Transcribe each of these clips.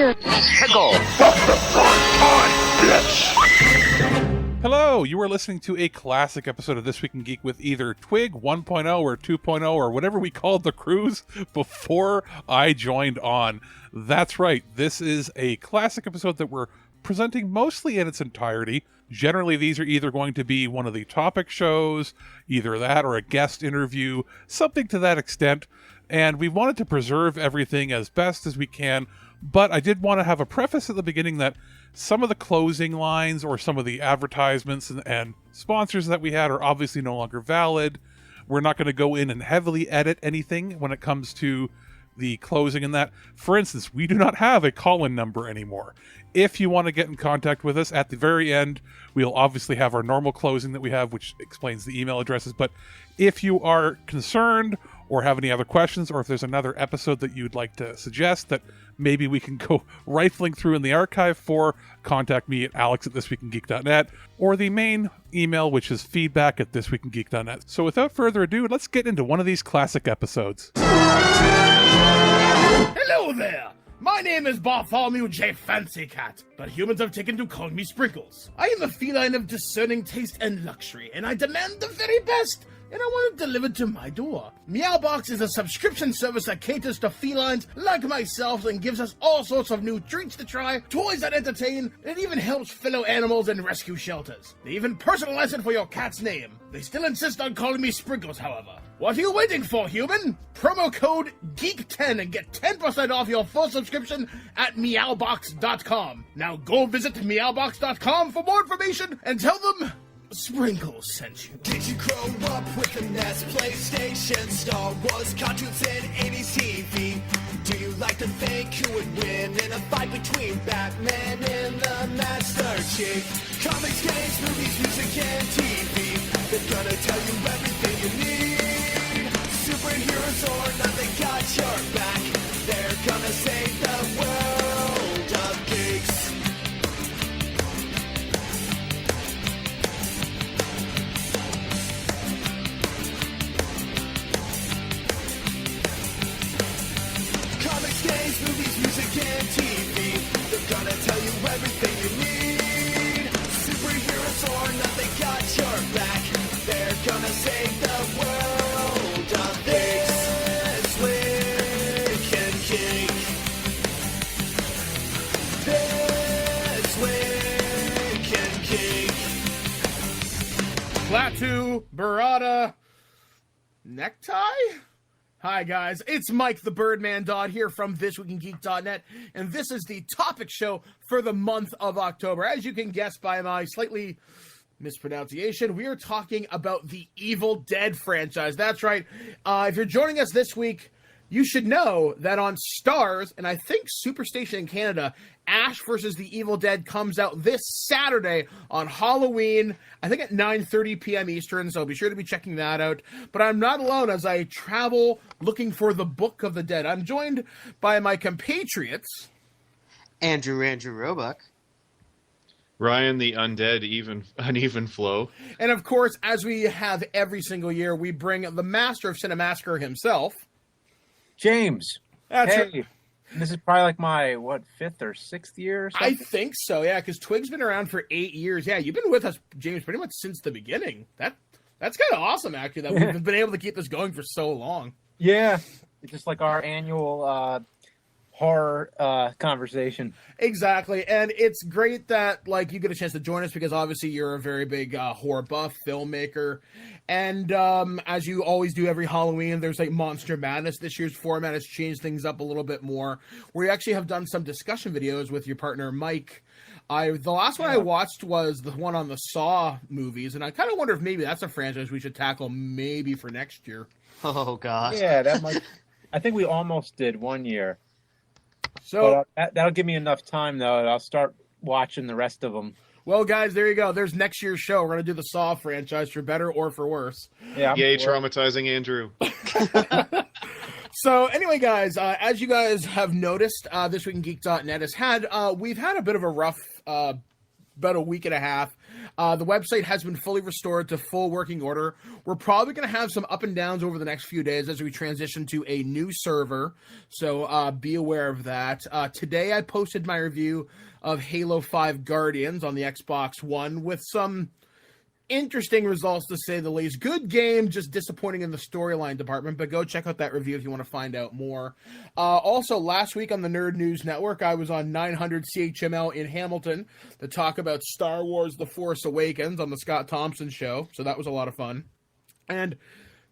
pure pickle. Hello, you are listening to a classic episode of This Week in Geek with either TWIG 1.0 or 2.0 or whatever we called the cruise before I joined on. That's right, this is a classic episode that we're presenting mostly in its entirety. Generally, these are either going to be one of the topic shows, either that or a guest interview, something to that extent. And we wanted to preserve everything as best as we can, but I did want to have a preface at the beginning that some of the closing lines or some of the advertisements and sponsors that we had are obviously no longer valid. We're not going to go in and heavily edit anything when it comes to the closing and that. For instance, we do not have a call-in number anymore. If you want to get in contact with us at the very end, we'll obviously have our normal closing that we have, which explains the email addresses. But if you are concerned or have any other questions, or if there's another episode that you'd like to suggest that maybe we can go rifling through in the archive for, contact me at alex@thisweekingeek.net, or the main email, which is feedback@thisweekingeek.net. So without further ado, let's get into one of these classic episodes. Hello there! My name is Bartholomew J. Fancy Cat, but humans have taken to calling me Sprinkles. I am a feline of discerning taste and luxury, and I demand the very best, and I want it delivered to my door. Meowbox is a subscription service that caters to felines like myself and gives us all sorts of new treats to try, toys that entertain, and it even helps fellow animals in rescue shelters. They even personalize it for your cat's name. They still insist on calling me Sprinkles, however. What are you waiting for, human? Promo code GEEK10 and get 10% off your full subscription at meowbox.com. Now go visit meowbox.com for more information and tell them Sprinkles sent you. Did you grow up with the NES, PlayStation, Star Wars, cartoons, and 80s TV? Do you like to think who would win in a fight between Batman and the Master Chief? Comics, games, movies, music, and TV. They're gonna tell you everything you need. Superheroes or not, they got your back. They're gonna save the world of geeks. Comics, games, movies, music, and TV. They're gonna tell you everything you need. Superheroes or not, they got your back. They're gonna save the world of This Week in Geek. This Week in Geek. Klaatu, Barada, necktie? Hi guys, it's Mike the Birdman Dodd here from ThisWeekInGeek.net, and this is the topic show for the month of October. As you can guess by my slightly mispronunciation, we are talking about the Evil Dead franchise. That's right. If you're joining us this week, you should know that on Starz, and I think Superstation in Canada, Ash vs. the Evil Dead comes out this Saturday on Halloween, I think at 9:30 p.m. Eastern, so be sure to be checking that out. But I'm not alone as I travel looking for the Book of the Dead. I'm joined by my compatriots, Andrew Roebuck. Ryan the Undead Uneven Flow. And of course, as we have every single year, we bring the master of Cinemassacre himself, James. That's hey. right. This is probably like my, 5th or 6th year or something? I think so, yeah, because Twig's been around for 8 years. Yeah, you've been with us, James, pretty much since the beginning. That's kind of awesome, actually, that we've been able to keep this going for so long. Yeah. It's just like our annual horror conversation. Exactly, and it's great that you get a chance to join us because obviously you're a very big horror buff filmmaker, and as you always do every Halloween, there's Monster Madness. This year's format has changed things up a little bit more. We actually have done some discussion videos with your partner Mike. The last one I watched was the one on the Saw movies, and I kind of wonder if maybe that's a franchise we should tackle maybe for next year. Oh God. Yeah, that might. I think we almost did one year. So but that'll give me enough time, though. I'll start watching the rest of them. Well, guys, there you go. There's next year's show. We're going to do the Saw franchise for better or for worse. Yeah. Yay, traumatizing Andrew. So anyway, guys, as you guys have noticed, ThisWeekInGeek.net has had, we've had a bit of a rough about a week and a half. The website has been fully restored to full working order. We're probably going to have some up and downs over the next few days as we transition to a new server, so be aware of that. Today I posted my review of Halo 5 Guardians on the Xbox One with some interesting results, to say the least. Good game, just disappointing in the storyline department, but go check out that review if you want to find out more. Also, last week on the Nerd News Network, I was on 900 CHML in Hamilton to talk about Star Wars The Force Awakens on the Scott Thompson Show, so that was a lot of fun. And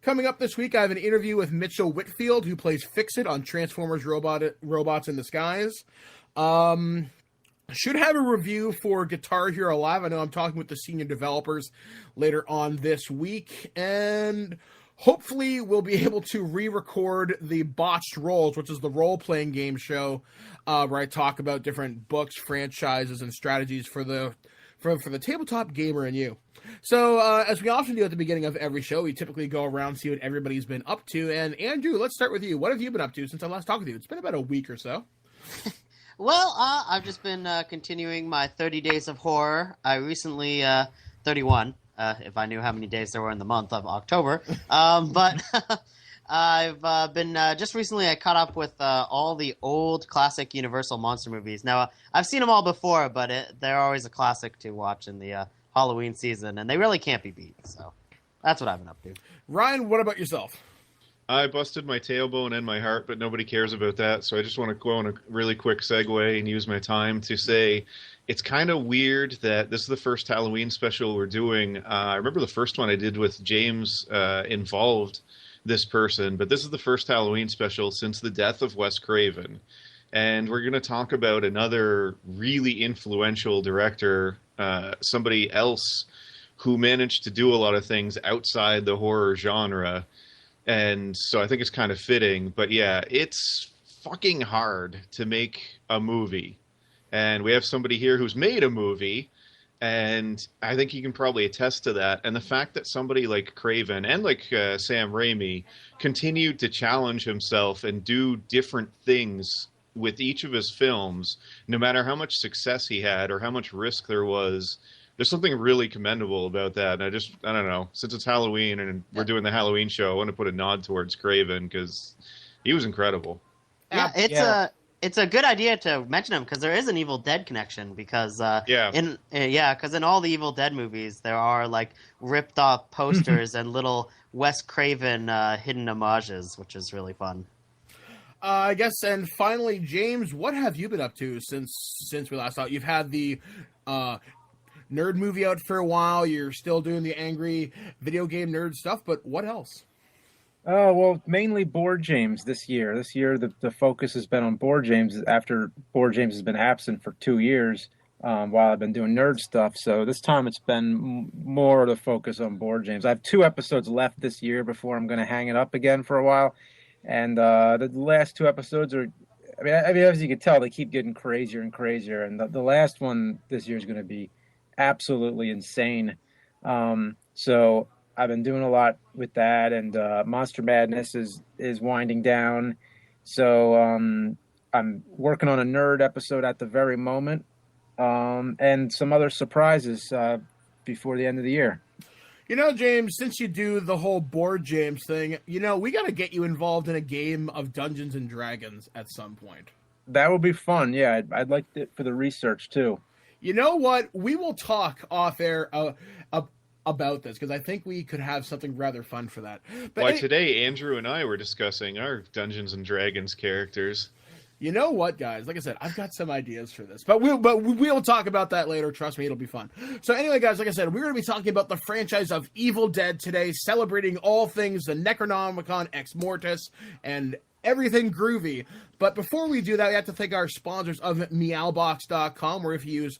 coming up this week, I have an interview with Mitchell Whitfield, who plays Fix-It on Transformers Robots in Disguise. Should have a review for Guitar Hero Live. I know I'm talking with the senior developers later on this week, and hopefully we'll be able to re-record the Botched Rolls, which is the role-playing game show where I talk about different books, franchises, and strategies for the tabletop gamer and you. So, as we often do at the beginning of every show, we typically go around, see what everybody's been up to. And Andrew, let's start with you. What have you been up to since I last talked with you? It's been about a week or so. Well, I've just been continuing my 30 Days of Horror. I recently, 31, if I knew how many days there were in the month of October. But I've been, just recently I caught up with all the old classic Universal monster movies. Now, I've seen them all before, but they're always a classic to watch in the Halloween season, and they really can't be beat. So that's what I've been up to. Ryan, what about yourself? I busted my tailbone and my heart, but nobody cares about that. So I just want to go on a really quick segue and use my time to say it's kind of weird that this is the first Halloween special we're doing. I remember the first one I did with James involved this person, but this is the first Halloween special since the death of Wes Craven. And we're going to talk about another really influential director, somebody else who managed to do a lot of things outside the horror genre. And so I think it's kind of fitting. But yeah, it's fucking hard to make a movie. And we have somebody here who's made a movie, and I think he can probably attest to that. And the fact that somebody like Craven and like Sam Raimi continued to challenge himself and do different things with each of his films, no matter how much success he had or how much risk there was, there's something really commendable about that. And I don't know, since it's Halloween and we're doing the Halloween show, I want to put a nod towards Craven because he was incredible. Yeah, it's a good idea to mention him because there is an Evil Dead connection because in all the Evil Dead movies there are like ripped off posters and little Wes Craven hidden homages, which is really fun. I guess, and finally, James, what have you been up to since we last saw? You've had the nerd movie out for a while. You're still doing the angry video game nerd stuff, but what else? Oh, well, mainly board games this year. This year, the focus has been on board games after board games has been absent for 2 years while I've been doing nerd stuff. So this time it's been more of the focus on board games. I have 2 episodes left this year before I'm going to hang it up again for a while. And the last 2 episodes are, I mean, as you can tell, they keep getting crazier and crazier. And the last one this year is going to be absolutely insane. So I've been doing a lot with that, and Monster Madness is winding down. So I'm working on a nerd episode at the very moment, and some other surprises before the end of the year. You know, James, since you do the whole board James thing, you know, we got to get you involved in a game of Dungeons and Dragons at some point. That would be fun. Yeah, I'd like it for the research too. You know what? We will talk off air about this because I think we could have something rather fun for that. But today Andrew and I were discussing our Dungeons and Dragons characters. You know what, guys? Like I said, I've got some ideas for this, but we'll talk about that later. Trust me, it'll be fun. So anyway, guys, like I said, we're going to be talking about the franchise of Evil Dead today, celebrating all things the Necronomicon Ex Mortis and everything groovy. But before we do that, we have to thank our sponsors of meowbox.com, where if you use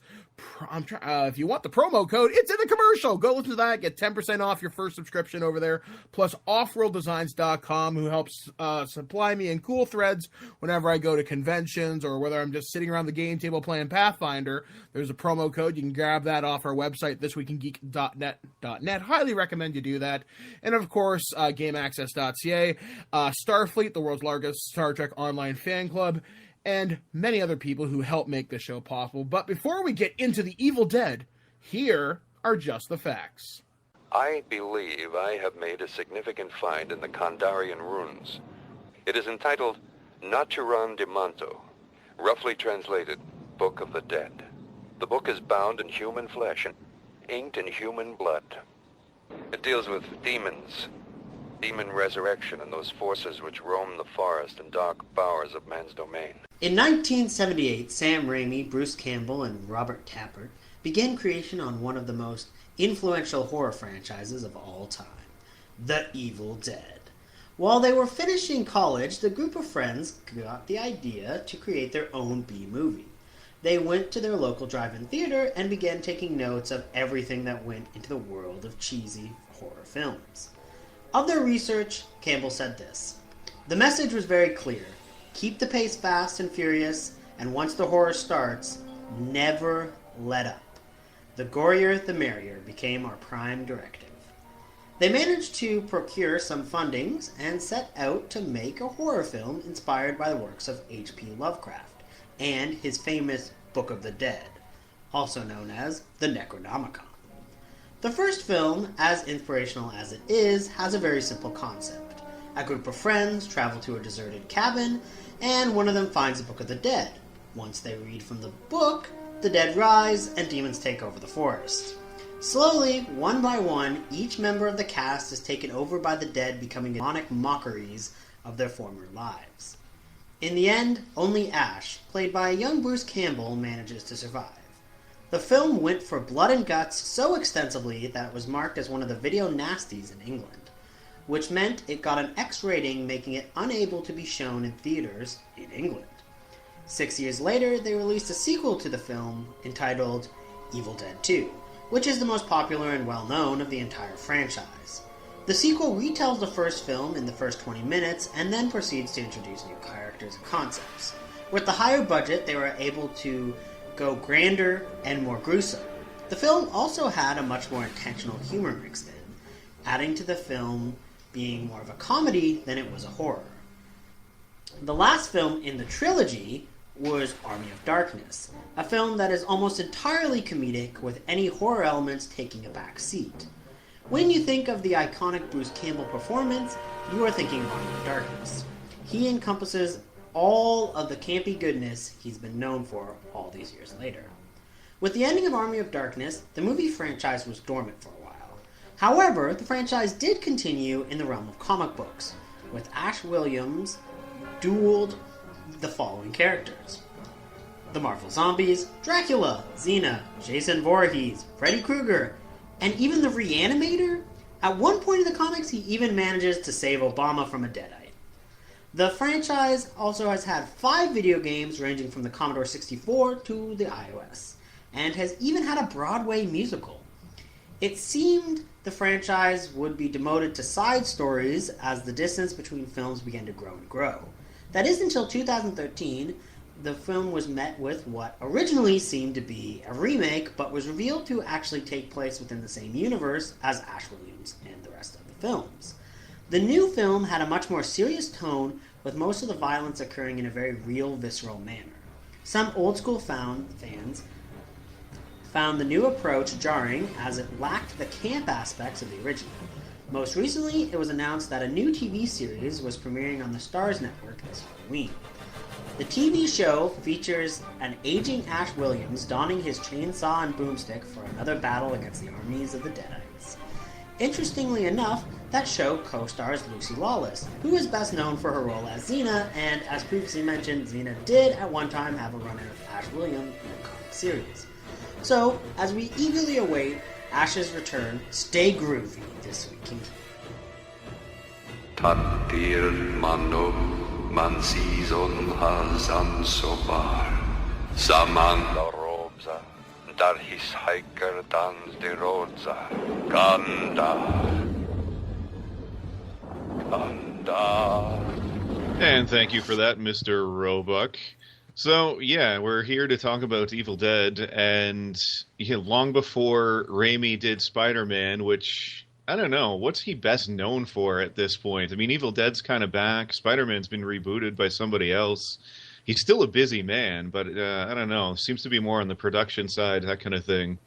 if you want the promo code, it's in the commercial. Go listen to that. Get 10% off your first subscription over there. Plus offworlddesigns.com, who helps supply me in cool threads whenever I go to conventions or whether I'm just sitting around the game table playing Pathfinder. There's a promo code. You can grab that off our website, ThisWeekInGeek.net. Highly recommend you do that. And of course, GameAccess.ca, Starfleet, the world's largest Star Trek online fan club, and many other people who help make this show possible. But before we get into the Evil Dead, here are just the facts. I believe I have made a significant find in the Kandarian runes. It is entitled Naturan de Manto, roughly translated, Book of the Dead. The book is bound in human flesh and inked in human blood. It deals with demons, demon resurrection, and those forces which roam the forest and dark bowers of man's domain. In 1978, Sam Raimi, Bruce Campbell, and Robert Tappert began creation on one of the most influential horror franchises of all time, The Evil Dead. While they were finishing college, the group of friends got the idea to create their own B-movie. They went to their local drive-in theater and began taking notes of everything that went into the world of cheesy horror films. Of their research, Campbell said this: "The message was very clear. Keep the pace fast and furious, and once the horror starts, never let up. The gorier the merrier became our prime directive." They managed to procure some fundings and set out to make a horror film inspired by the works of H.P. Lovecraft and his famous Book of the Dead, also known as the Necronomicon. The first film, as inspirational as it is, has a very simple concept. A group of friends travel to a deserted cabin, and one of them finds the Book of the Dead. Once they read from the book, the dead rise and demons take over the forest. Slowly, one by one, each member of the cast is taken over by the dead, becoming demonic mockeries of their former lives. In the end, only Ash, played by a young Bruce Campbell, manages to survive. The film went for blood and guts so extensively that it was marked as one of the video nasties in England, which meant it got an X rating, making it unable to be shown in theaters in England. 6 years later, they released a sequel to the film entitled Evil Dead 2, which is the most popular and well-known of the entire franchise. The sequel retells the first film in the first 20 minutes and then proceeds to introduce new characters and concepts. With the higher budget, they were able to go grander and more gruesome. The film also had a much more intentional humor mixed in, adding to the film being more of a comedy than it was a horror. The last film in the trilogy was Army of Darkness, a film that is almost entirely comedic, with any horror elements taking a back seat. When you think of the iconic Bruce Campbell performance, you are thinking Army of Darkness. He encompasses all of the campy goodness he's been known for all these years later. With the ending of Army of Darkness, the movie franchise was dormant for a while. However, the franchise did continue in the realm of comic books, with Ash Williams dueled the following characters: the Marvel Zombies, Dracula, Xena, Jason Voorhees, Freddy Krueger, and even the Reanimator. At one point in the comics, he even manages to save Obama from a deadite. The franchise also has had 5 video games ranging from the Commodore 64 to the iOS, and has even had a Broadway musical. It seemed the franchise would be demoted to side stories as the distance between films began to grow and grow. That is until 2013, the film was met with what originally seemed to be a remake, but was revealed to actually take place within the same universe as Ash Williams and the rest of the films. The new film had a much more serious tone, with most of the violence occurring in a very real, visceral manner. Some old-school fans found the new approach jarring, as it lacked the camp aspects of the original. Most recently, it was announced that a new TV series was premiering on the Starz network this Halloween. The TV show features an aging Ash Williams donning his chainsaw and boomstick for another battle against the armies of the Deadites. Interestingly enough, that show co-stars Lucy Lawless, who is best known for her role as Xena, and as previously mentioned, Xena did at one time have a run-in with Ash Williams in the comic series. So, as we eagerly await Ash's return, stay groovy this week in Geek. Tatir mano mansizon hazan sobar saman robza dar his hiker dans de rodza ganda. And thank you for that, Mr. Roebuck. So, yeah, we're here to talk about Evil Dead, and long before Raimi did Spider-Man, which, I don't know, what's he best known for at this point? I mean, Evil Dead's kind of back, Spider-Man's been rebooted by somebody else. He's still a busy man, but I don't know. Seems to be more on the production side, that kind of thing.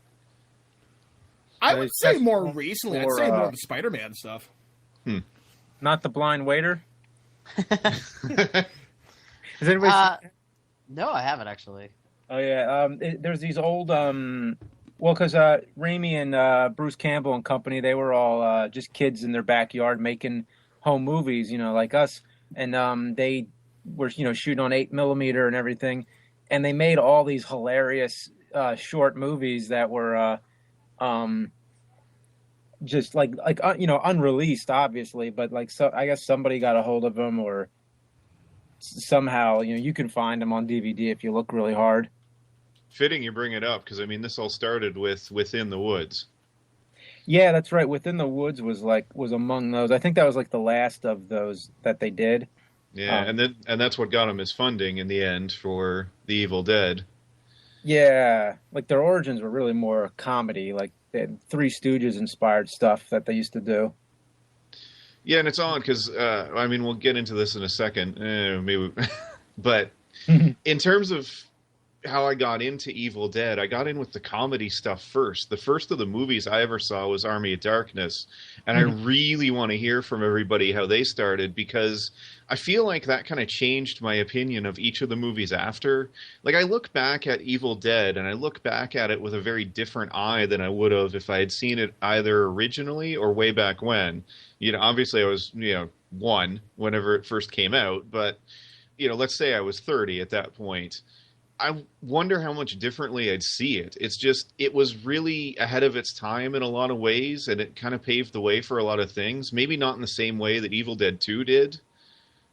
I would say That's more recently. I'd for, say more the Spider-Man stuff. Not the blind waiter. Has anybody? No, I haven't actually. Oh yeah. There's these old well, because Raimi and Bruce Campbell and company, they were all just kids in their backyard making home movies, like us, and they were shooting on 8mm and everything, and they made all these hilarious short movies that were just like unreleased, obviously, but I guess somebody got a hold of them, or somehow you can find them on DVD if you look really hard. Fitting you bring it up, because I mean this all started with Within the Woods. Yeah, that's right. Within the Woods was among those. I think that was like the last of those that they did. Yeah, and that's what got him his funding in the end for The Evil Dead. Yeah, like their origins were really more comedy, like they had Three Stooges inspired stuff that they used to do. Yeah, and it's on because I mean we'll get into this in a second, maybe, but in terms of how I got into Evil Dead, I got in with the comedy stuff first. The first of the movies I ever saw was Army of Darkness, and I really want to hear from everybody how they started, because I feel like that kind of changed my opinion of each of the movies after. Like, I look back at Evil Dead, and I look back at it with a very different eye than I would have if I had seen it either originally or way back when. Obviously I was, 1 whenever it first came out, but, let's say I was 30 at that point. I wonder how much differently I'd see it. It's just, it was really ahead of its time in a lot of ways, and it kind of paved the way for a lot of things. Maybe not in the same way that Evil Dead 2 did,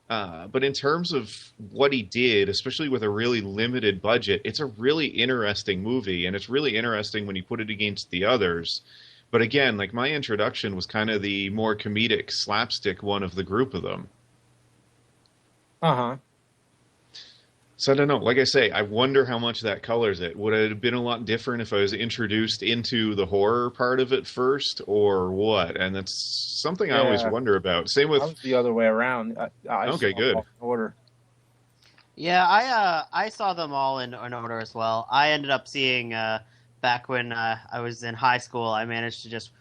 but in terms of what he did, especially with a really limited budget, it's a really interesting movie, and it's really interesting when you put it against the others. But again, like, my introduction was kind of the more comedic, slapstick one of the group of them. Uh-huh. So I don't know. Like I say, I wonder how much that colors it. Would it have been a lot different if I was introduced into the horror part of it first, or what? And that's something I always wonder about. Same with... I was the other way around. Okay, good. Order. Yeah, I saw them all in order as well. I ended up seeing, back when I was in high school, I managed to just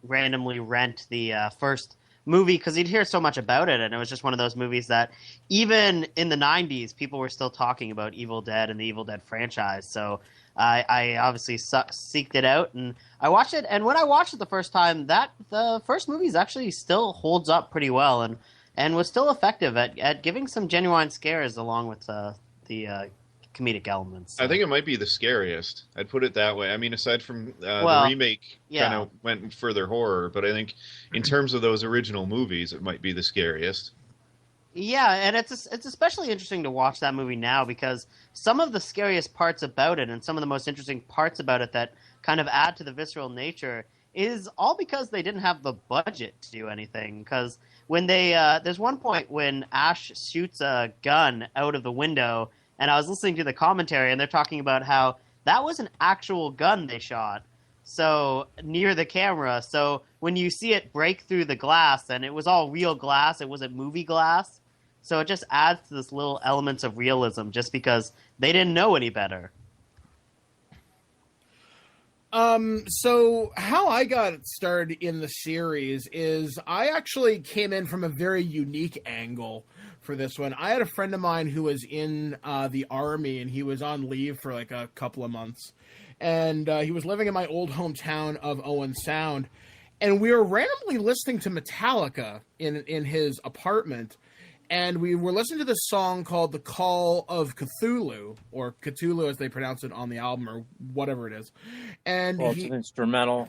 randomly rent the first movie because you'd hear so much about it, and it was just one of those movies that even in the 90s people were still talking about Evil Dead and the Evil Dead franchise. So I obviously seeked it out and I watched it, and when I watched it the first time, the first movie actually still holds up pretty well and was still effective at giving some genuine scares along with the comedic elements. So. I think it might be the scariest. I'd put it that way. I mean, aside from the remake kind of went further horror, but I think in terms of those original movies, it might be the scariest. Yeah, and it's especially interesting to watch that movie now because some of the scariest parts about it and some of the most interesting parts about it that kind of add to the visceral nature is all because they didn't have the budget to do anything. Because when there's one point when Ash shoots a gun out of the window, and I was listening to the commentary, and they're talking about how that was an actual gun they shot, so near the camera. So when you see it break through the glass, and it was all real glass, it wasn't movie glass. So it just adds to this little elements of realism, just because they didn't know any better. So how I got started in the series is I actually came in from a very unique angle for this one. I had a friend of mine who was in the Army, and he was on leave for like a couple of months. And he was living in my old hometown of Owen Sound. And we were randomly listening to Metallica in his apartment. And we were listening to this song called The Call of Cthulhu, or Cthulhu as they pronounce it on the album, or whatever it is. And it's an instrumental.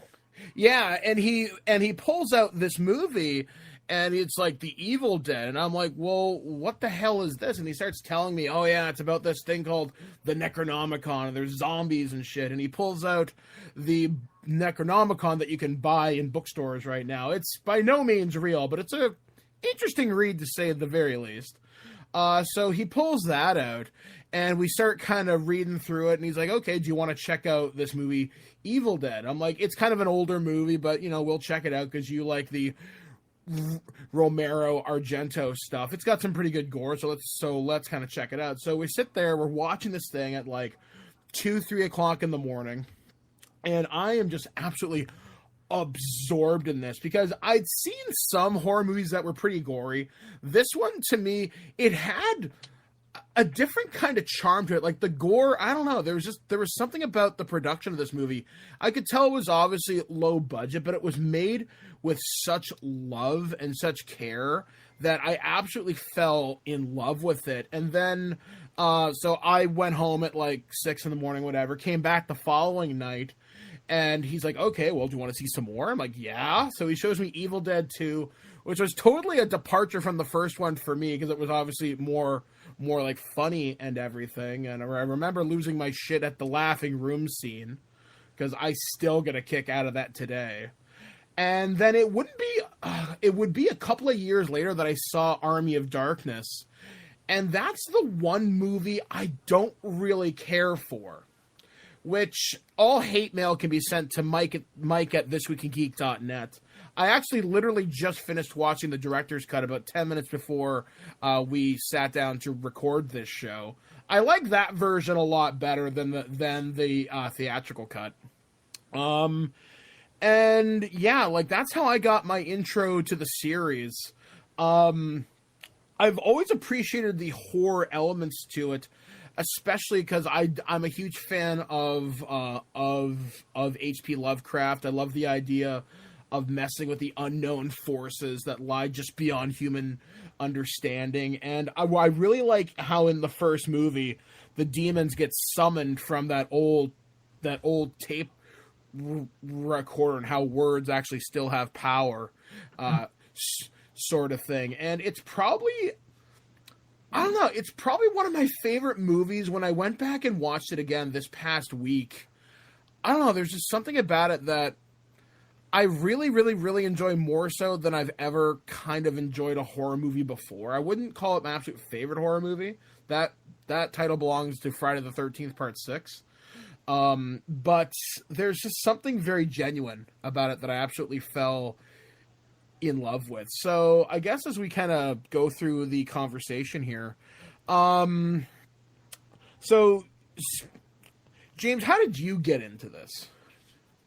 Yeah, and he pulls out this movie, and it's like The Evil Dead. And I'm like, well, what the hell is this? And he starts telling me, oh yeah, it's about this thing called the Necronomicon, and there's zombies and shit. And he pulls out the Necronomicon that you can buy in bookstores right now. It's by no means real, but it's a interesting read to say at the very least. So he pulls that out, and we start kind of reading through it, and he's like, okay, do you want to check out this movie Evil Dead? I'm like, it's kind of an older movie, but we'll check it out because you like the Romero Argento stuff. It's got some pretty good gore, so let's kind of check it out. So we sit there, we're watching this thing at like 2-3 o'clock in the morning, and I am just absolutely absorbed in this because I'd seen some horror movies that were pretty gory. This one, to me, it had a different kind of charm to it. Like the gore, I don't know, there was something about the production of this movie. I could tell it was obviously low budget, but it was made with such love and such care that I absolutely fell in love with it. And then so I went home at like 6 in the morning, whatever, came back the following night, and he's like, okay, well, do you want to see some more? I'm like, yeah. So he shows me Evil Dead 2, which was totally a departure from the first one for me because it was obviously more like funny and everything. And I remember losing my shit at the laughing room scene because I still get a kick out of that today. And then it would be a couple of years later that I saw Army of Darkness. And that's the one movie I don't really care for, which all hate mail can be sent to Mike at ThisWeekInGeek.net. I actually literally just finished watching the director's cut about 10 minutes before we sat down to record this show. I like that version a lot better than the theatrical cut. And yeah, like that's how I got my intro to the series. I've always appreciated the horror elements to it, especially because I'm a huge fan of H.P. Lovecraft. I love the idea of messing with the unknown forces that lie just beyond human understanding. And I really like how in the first movie the demons get summoned from that old tape recorder and how words actually still have power, sort of thing. And it's probably, I don't know, it's probably one of my favorite movies. When I went back and watched it again this past week, I don't know, there's just something about it that I really, really, really enjoy more so than I've ever kind of enjoyed a horror movie before. I wouldn't call it my absolute favorite horror movie. That title belongs to Friday the 13th Part 6. But there's just something very genuine about it that I absolutely fell in love with. So I guess as we kind of go through the conversation here, so James, how did you get into this?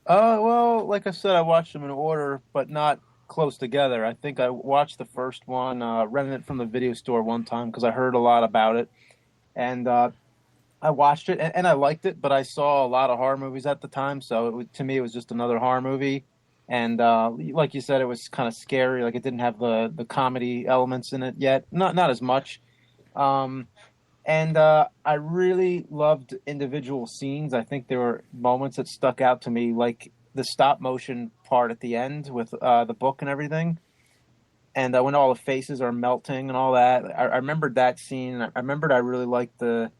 Well, like I said, I watched them in order, but not close together. I think I watched the first one, rented it from the video store one time because I heard a lot about it, and I watched it and I liked it. But I saw a lot of horror movies at the time, so to me it was just another horror movie. And like you said, it was kind of scary. Like it didn't have the comedy elements in it yet, not as much. And I really loved individual scenes. I think there were moments that stuck out to me, like the stop motion part at the end with the book and everything. And when all the faces are melting and all that, I remembered that scene. I remembered I really liked the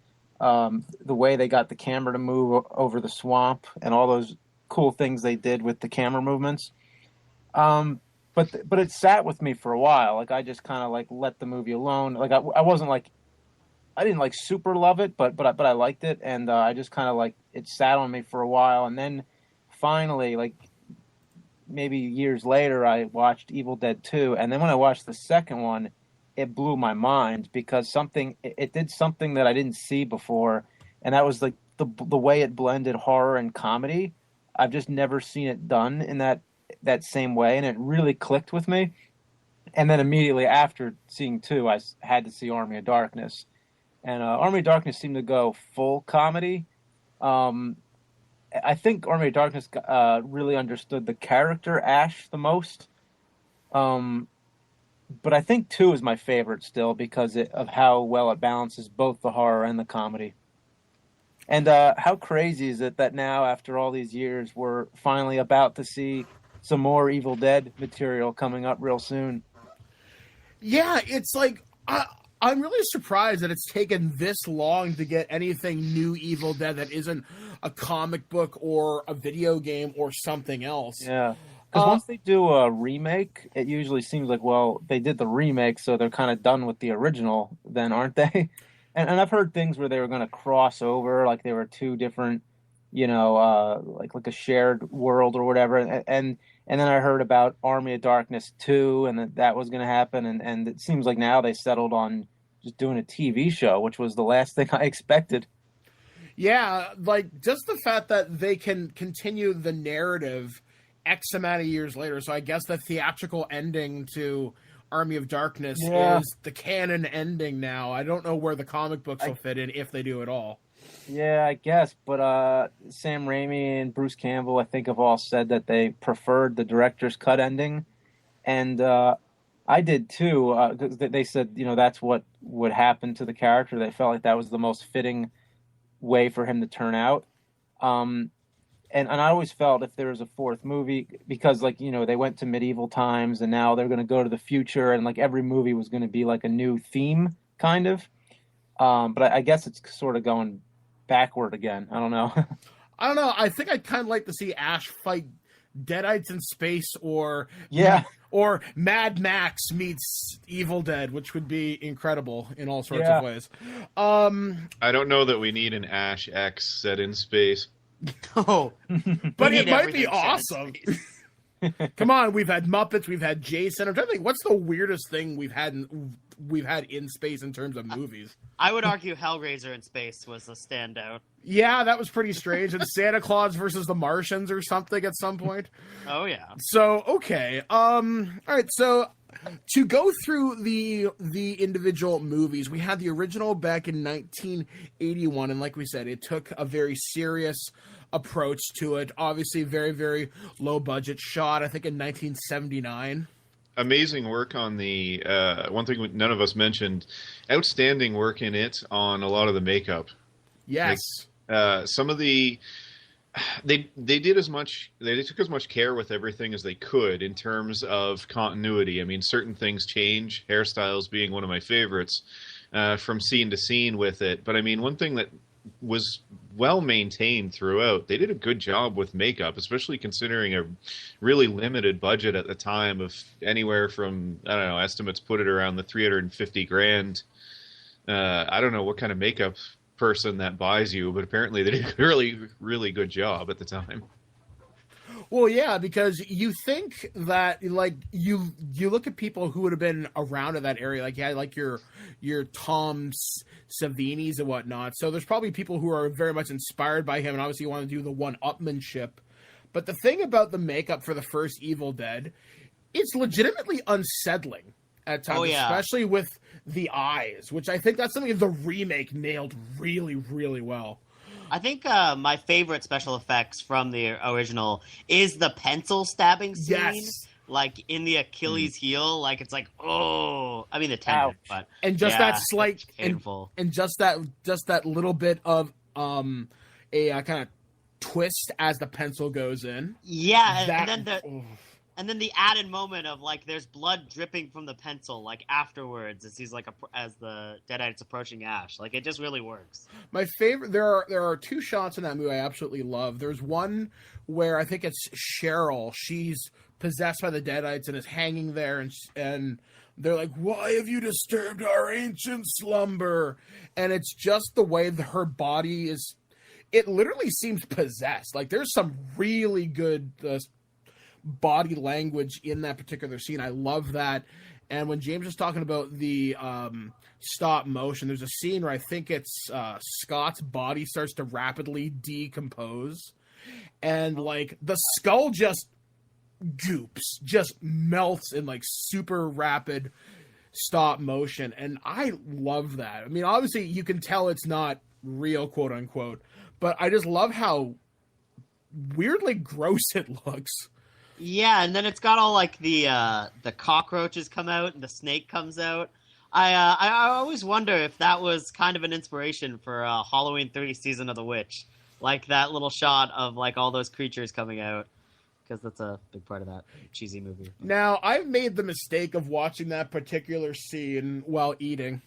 way they got the camera to move over the swamp and all those cool things they did with the camera movements. But it sat with me for a while. Like I just kind of like let the movie alone. Like I wasn't like, I didn't like super love it, but I liked it, and I just kind of like it sat on me for a while, and then finally, like maybe years later, I watched Evil Dead 2, and then when I watched the second one, it blew my mind because it did something that I didn't see before, and that was like the way it blended horror and comedy. I've just never seen it done in that same way, and it really clicked with me. And then immediately after seeing 2, I had to see Army of Darkness. And Army of Darkness seemed to go full comedy. I think Army of Darkness really understood the character Ash the most. But I think 2 is my favorite still because of how well it balances both the horror and the comedy. And how crazy is it that now, after all these years, we're finally about to see some more Evil Dead material coming up real soon? Yeah, it's like... I'm really surprised that it's taken this long to get anything new Evil Dead that isn't a comic book or a video game or something else. Yeah. Because once they do a remake, it usually seems like, well, they did the remake, so they're kind of done with the original then, aren't they? And I've heard things where they were going to cross over, like they were two different, like a shared world or whatever. And And then I heard about Army of Darkness 2 and that was going to happen. And it seems like now they settled on just doing a TV show, which was the last thing I expected. Yeah, like just the fact that they can continue the narrative X amount of years later. So I guess the theatrical ending to Army of Darkness is the canon ending now. I don't know where the comic books will fit in, if they do at all. Yeah, I guess. But Sam Raimi and Bruce Campbell, I think, have all said that they preferred the director's cut ending. And I did too, because they said, that's what would happen to the character. They felt like that was the most fitting way for him to turn out. And I always felt if there was a fourth movie, because they went to medieval times and now they're going to go to the future, and every movie was going to be like a new theme kind of. But I guess it's sort of going backward again. I don't know. I don't know. I think I'd kind of like to see Ash fight Deadites in space, or Mad Max meets Evil Dead, which would be incredible in all sorts of ways. I don't know that we need an Ash X set in space. Oh, but it might be awesome. Come on, we've had Muppets, we've had Jason. I'm trying to think, what's the weirdest thing we've had in space in terms of movies? I would argue Hellraiser in space was a standout. Yeah, that was pretty strange. And Santa Claus versus the Martians or something at some point. Oh yeah. So okay, all right. So to go through the individual movies, we had the original back in 1981, and like we said, it took a very serious approach to it. Obviously, very, very low budget. Shot, I think, in 1979. Amazing work on the one thing none of us mentioned. Outstanding work in it on a lot of the makeup. Yes. Some of the they did as much. They took as much care with everything as they could in terms of continuity. I mean, certain things change. Hairstyles being one of my favorites from scene to scene with it. But I mean, one thing that was well maintained throughout. They did a good job with makeup, especially considering a really limited budget at the time of anywhere from, I don't know, estimates put it around the $350,000. I don't know what kind of makeup person that buys you, but apparently they did a really, really good job at the time. Well, yeah, because you think that, you look at people who would have been around in that area, like your Tom Savinis and whatnot. So there's probably people who are very much inspired by him, and obviously you want to do the one-upmanship. But the thing about the makeup for the first Evil Dead, it's legitimately unsettling at times, especially with the eyes, which I think that's something the remake nailed really, really well. I think my favorite special effects from the original is the pencil stabbing scene. Yes. Like in the Achilles heel, it's oh, I mean the tendon, but and just that slight painful, and just that little bit of a kind of twist as the pencil goes in. Yeah, and then the added moment of there's blood dripping from the pencil afterwards as he's as the Deadites approaching Ash. It just really works. My favorite, there are two shots in that movie I absolutely love. There's one where I think it's Cheryl. She's possessed by the Deadites and is hanging there, and they're like, "Why have you disturbed our ancient slumber?" And it's just the way that her body is. It literally seems possessed. There's some really good body language in that particular scene. I love that. And when James was talking about the stop motion, there's a scene where I think it's Scott's body starts to rapidly decompose, and the skull just goops, just melts in super rapid stop motion. And I love that. I mean, obviously you can tell it's not real, quote unquote, but I just love how weirdly gross it looks. Yeah, and then it's got all the cockroaches come out and the snake comes out. I always wonder if that was kind of an inspiration for Halloween 30 Season of the Witch, that little shot of all those creatures coming out, because that's a big part of that cheesy movie. Now, I've made the mistake of watching that particular scene while eating.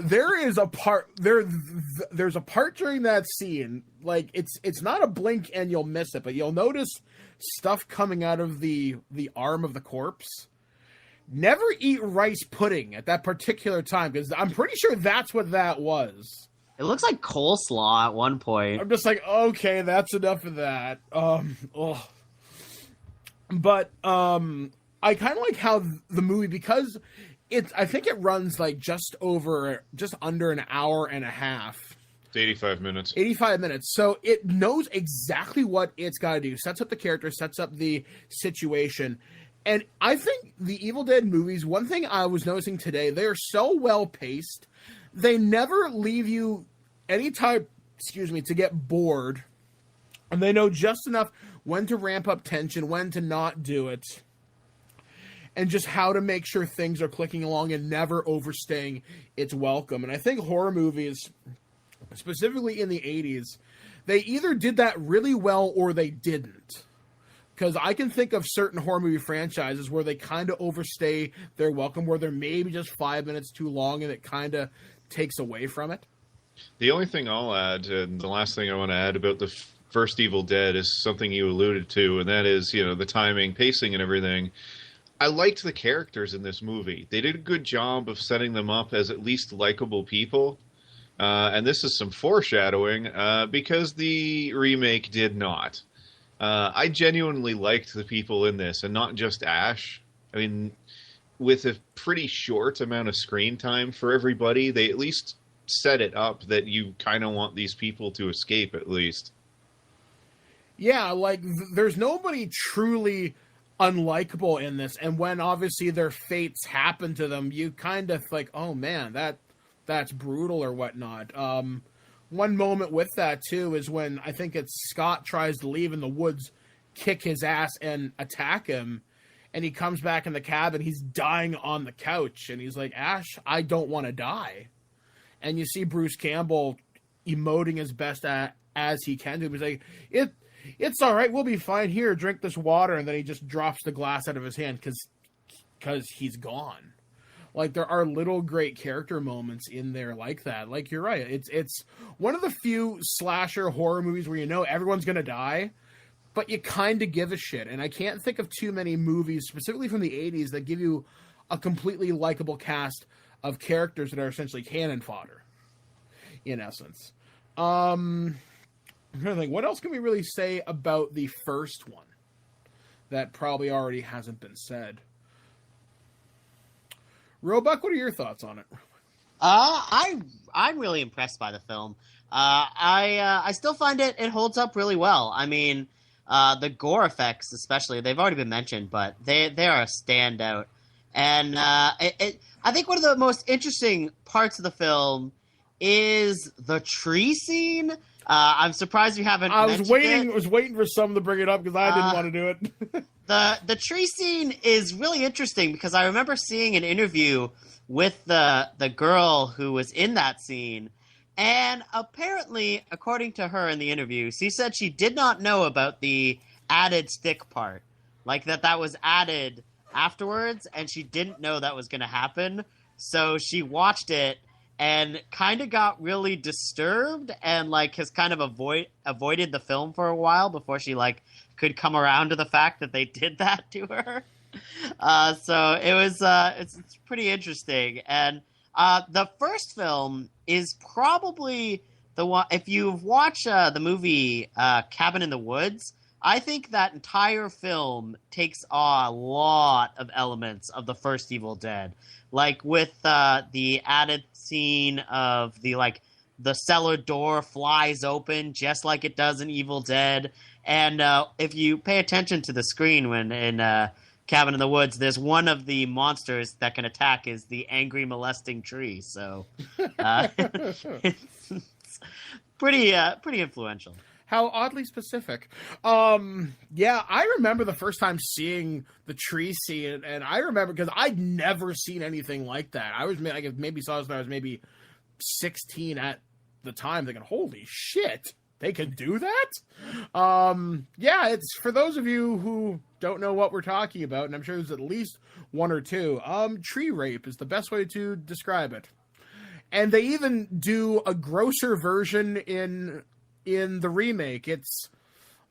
There is a part there's a part during that scene, it's not a blink and you'll miss it, but you'll notice stuff coming out of the arm of the corpse. Never eat rice pudding at that particular time, because I'm pretty sure that's what that was. It looks like coleslaw at one point. I'm just okay, that's enough of that. But I kind of like how the movie, because I think it runs like just under an hour and a half. It's 85 minutes. 85 minutes. So it knows exactly what it's got to do. Sets up the character, sets up the situation. And I think the Evil Dead movies, one thing I was noticing today, they are so well paced. They never leave you any time, to get bored. And they know just enough when to ramp up tension, when to not do it. And just how to make sure things are clicking along and never overstaying its welcome. And I think horror movies, specifically in the 80s, they either did that really well or they didn't. Because I can think of certain horror movie franchises where they kind of overstay their welcome, where they're maybe just 5 minutes too long and it kind of takes away from it. The only thing I'll add, and the last thing I want to add about the first Evil Dead, is something you alluded to, and that is, the timing, pacing, and everything. I liked the characters in this movie. They did a good job of setting them up as at least likable people. And this is some foreshadowing, because the remake did not. I genuinely liked the people in this, and not just Ash. I mean, with a pretty short amount of screen time for everybody, they at least set it up that you kind of want these people to escape, at least. Yeah, like, there's nobody truly unlikable in this, and when obviously their fates happen to them, you kind of like, oh man, that's brutal or whatnot. One moment with that too is when I think it's Scott tries to leave in the woods, kick his ass and attack him, and he comes back in the cabin, he's dying on the couch, and he's like, Ash, I don't want to die. And you see Bruce Campbell emoting as best as he can do. He's like, it's all right, we'll be fine. Here, drink this water. And then he just drops the glass out of his hand because he's gone. Like, there are little great character moments in there like that. Like, you're right. It's one of the few slasher horror movies where everyone's going to die, but you kind of give a shit. And I can't think of too many movies, specifically from the 80s, that give you a completely likable cast of characters that are essentially cannon fodder, in essence. I'm trying to think, what else can we really say about the first one that probably already hasn't been said? Roebuck, what are your thoughts on it? I'm really impressed by the film. I still find it holds up really well. I mean, the gore effects, especially, they've already been mentioned, but they are a standout. And I think one of the most interesting parts of the film is the tree scene. I'm surprised you haven't. I was waiting for someone to bring it up because I didn't want to do it. The tree scene is really interesting because I remember seeing an interview with the girl who was in that scene, and apparently, according to her in the interview, she said she did not know about the added stick part, like that was added afterwards, and she didn't know that was going to happen. So she watched it and kind of got really disturbed and like has kind of avoided the film for a while before she like could come around to the fact that they did that to her. So it was it's pretty interesting. And the first film is probably the one, if you've watched the movie Cabin in the Woods, I think that entire film takes a lot of elements of the first Evil Dead, like with the added scene of the cellar door flies open just like it does in Evil Dead. And if you pay attention to the screen when in Cabin in the Woods, there's one of the monsters that can attack is the angry molesting tree. So it's pretty influential. How oddly specific. Yeah, I remember the first time seeing the tree scene, and I remember because I'd never seen anything like that. I was maybe saw this when I was maybe 16 at the time, thinking, "Holy shit, they can do that!" Yeah, it's for those of you who don't know what we're talking about, and I'm sure there's at least one or two. Tree rape is the best way to describe it, and they even do a grosser version in the remake. It's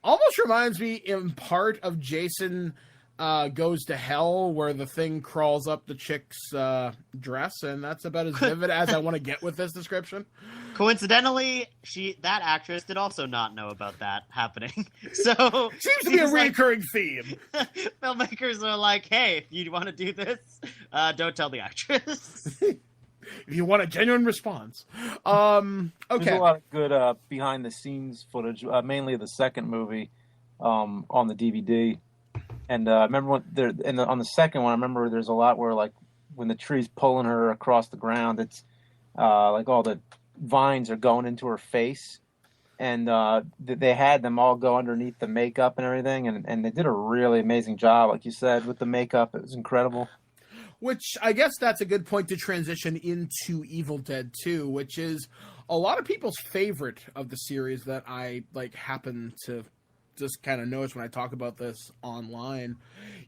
almost reminds me in part of Jason goes to hell where the thing crawls up the chick's dress, and that's about as vivid as I want to get with this description. Coincidentally, that actress did also not know about that happening. So seems to be a recurring theme. Filmmakers are like, "Hey, if you want to do this, don't tell the actress." If you want a genuine response. Okay. There's a lot of good behind the scenes footage, mainly the second movie on the DVD. And I remember on the second one, I remember there's a lot where, like, when the tree's pulling her across the ground, it's like all the vines are going into her face. And they had them all go underneath the makeup and everything. And they did a really amazing job, like you said, with the makeup. It was incredible. Which I guess that's a good point to transition into Evil Dead 2, which is a lot of people's favorite of the series that I happen to just kind of notice when I talk about this online.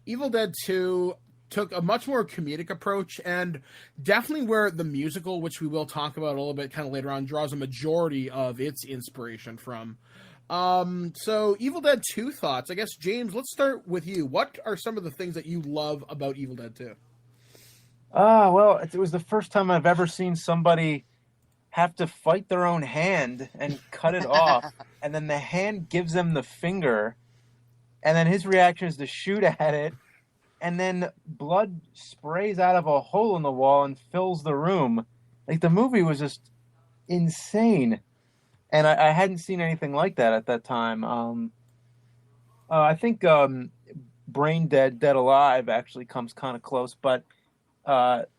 Evil Dead 2 took a much more comedic approach, and definitely where the musical, which we will talk about a little bit kind of later on, draws a majority of its inspiration from. So Evil Dead 2 thoughts. I guess, James, let's start with you. What are some of the things that you love about Evil Dead 2? Well, it was the first time I've ever seen somebody have to fight their own hand and cut it off, and then the hand gives him the finger, and then his reaction is to shoot at it, and then blood sprays out of a hole in the wall and fills the room. Like, the movie was just insane, and I hadn't seen anything like that at that time. I think Brain Dead, Dead Alive actually comes kind of close, but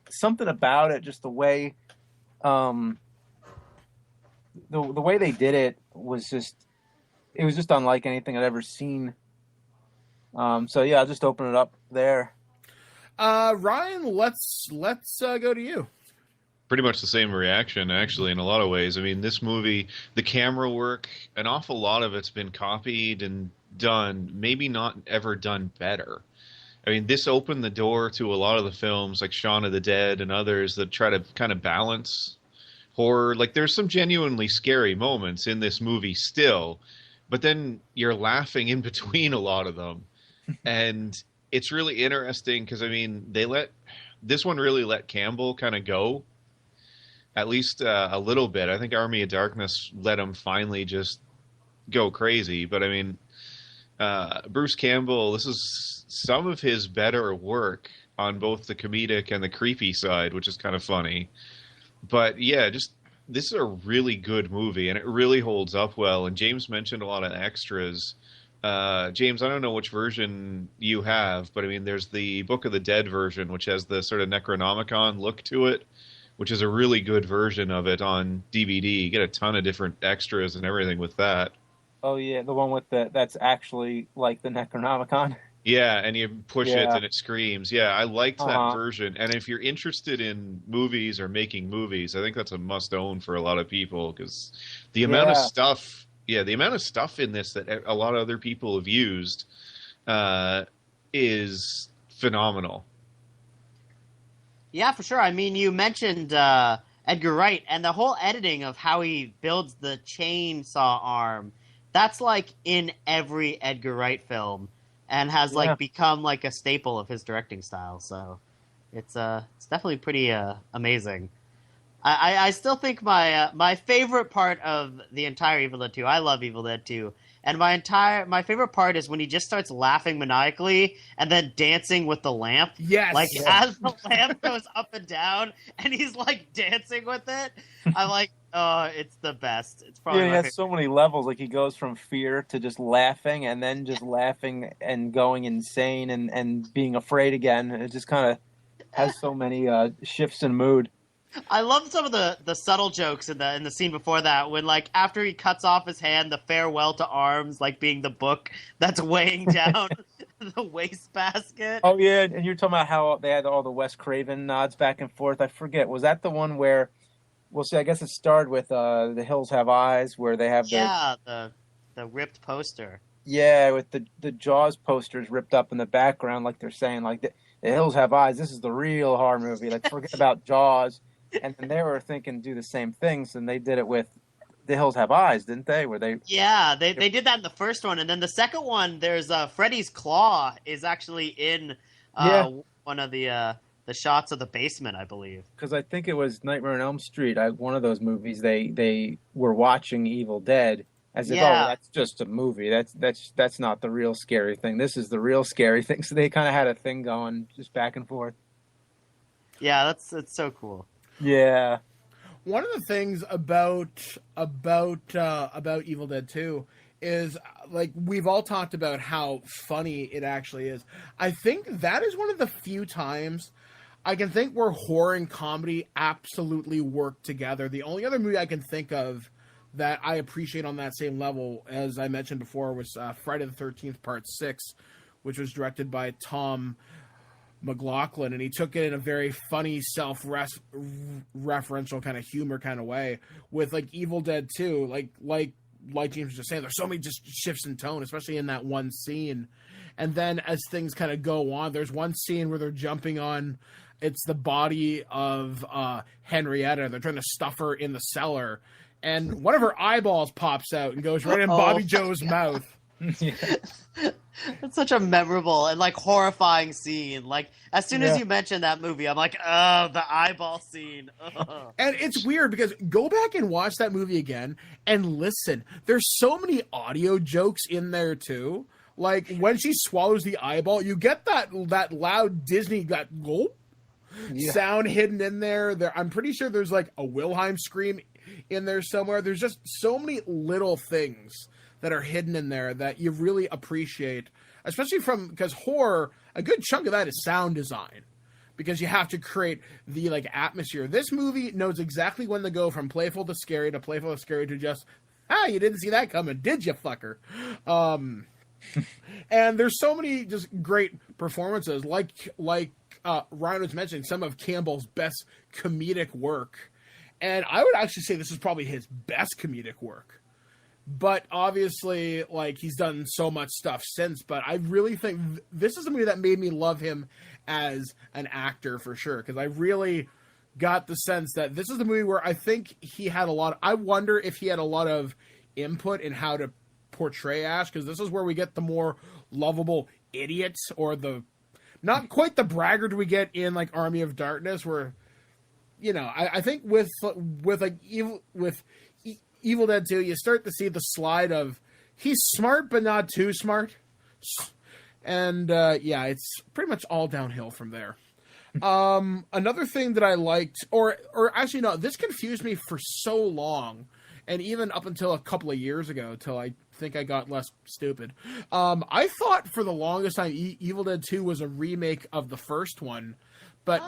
something about it, just the way the way they did it was just unlike anything I'd ever seen. So yeah, I'll just open it up there. Ryan, let's go to you. Pretty much the same reaction, actually, in a lot of ways. I mean, this movie, the camera work, an awful lot of it's been copied and done, maybe not ever done better. I mean, this opened the door to a lot of the films like Shaun of the Dead and others that try to kind of balance horror. Like, there's some genuinely scary moments in this movie still, but then you're laughing in between a lot of them. And it's really interesting because, I mean, this one really let Campbell kind of go, at least a little bit. I think Army of Darkness let him finally just go crazy. But, I mean, Bruce Campbell, this is some of his better work on both the comedic and the creepy side, which is kind of funny. But yeah, this is a really good movie, and it really holds up well. And James mentioned a lot of extras. James, I don't know which version you have, but I mean, there's the Book of the Dead version, which has the sort of Necronomicon look to it, which is a really good version of it on DVD. You get a ton of different extras and everything with that. Oh yeah, the one with that's actually like the Necronomicon. Yeah, and you push it and it screams. Yeah, I liked that version. And if you're interested in movies or making movies, I think that's a must-own for a lot of people because the amount of stuff, in this that a lot of other people have used is phenomenal. Yeah, for sure. I mean, you mentioned Edgar Wright and the whole editing of how he builds the chainsaw arm. That's like in every Edgar Wright film. And has become like a staple of his directing style, so it's definitely pretty amazing. I still think my favorite part of the entire Evil Dead 2. I love Evil Dead 2, and my favorite part is when he just starts laughing maniacally and then dancing with the lamp. Yes, as the lamp goes up and down, and he's like dancing with it. I'm like, oh, it's the best. It's probably he has so many levels. Like, he goes from fear to just laughing, and then just laughing and going insane and being afraid again. It just kind of has so many shifts in mood. I love some of the subtle jokes in the scene before that, when like after he cuts off his hand, the farewell to arms like being the book that's weighing down the wastebasket. Oh yeah, and you're talking about how they had all the Wes Craven nods back and forth. I forget, was that the one where? Well, see, I guess it started with The Hills Have Eyes, where they have the ripped poster. Yeah, with the Jaws posters ripped up in the background, like they're saying, like the Hills Have Eyes. This is the real horror movie. Like, forget about Jaws. And then they were thinking do the same things, and they did it with The Hills Have Eyes, didn't they? Where they? Yeah, they did that in the first one, and then the second one, there's Freddy's claw is actually in one of the shots of the basement, I believe. Because I think it was Nightmare on Elm Street. One of those movies. They were watching Evil Dead as if, oh, that's just a movie. That's not the real scary thing. This is the real scary thing. So they kind of had a thing going just back and forth. Yeah, that's so cool. Yeah. One of the things about Evil Dead 2 is, like, we've all talked about how funny it actually is. I think that is one of the few times I can think where horror and comedy absolutely work together. The only other movie I can think of that I appreciate on that same level, as I mentioned before, was Friday the 13th Part 6, which was directed by Tom McLaughlin, and he took it in a very funny, self-referential kind of humor kind of way. With like Evil Dead 2, like James was just saying, there's so many just shifts in tone, especially in that one scene. And then as things kind of go on, there's one scene where they're jumping on, it's the body of Henrietta. They're trying to stuff her in the cellar, and one of her eyeballs pops out and goes right in Bobby Joe's mouth. It's such a memorable and like horrifying scene. Like as soon as you mention that movie, I'm like, oh, the eyeball scene. Ugh. And it's weird because go back and watch that movie again and listen. There's so many audio jokes in there too. Like when she swallows the eyeball, you get that loud Disney gulp sound hidden in there. I'm pretty sure there's like a Wilhelm scream in there somewhere. There's just so many little things that are hidden in there that you really appreciate, especially because horror, a good chunk of that is sound design, because you have to create the like atmosphere. This movie knows exactly when to go from playful to scary to just, you didn't see that coming, did you, fucker? And there's so many just great performances, like Ryan was mentioning, some of Campbell's best comedic work. And I would actually say this is probably his best comedic work. But obviously, like, he's done so much stuff since. But I really think this is a movie that made me love him as an actor for sure. Because I really got the sense that this is the movie where I think he had I wonder if he had a lot of input in how to portray Ash. Because this is where we get the more lovable idiots, or not quite the braggart we get in, like, Army of Darkness, where, you know, I think with Evil Dead 2, you start to see the slide of he's smart but not too smart, and it's pretty much all downhill from there. Another thing that I liked, or actually no, this confused me for so long, and even up until a couple of years ago, till I think I got less stupid. I thought for the longest time Evil Dead 2 was a remake of the first one, but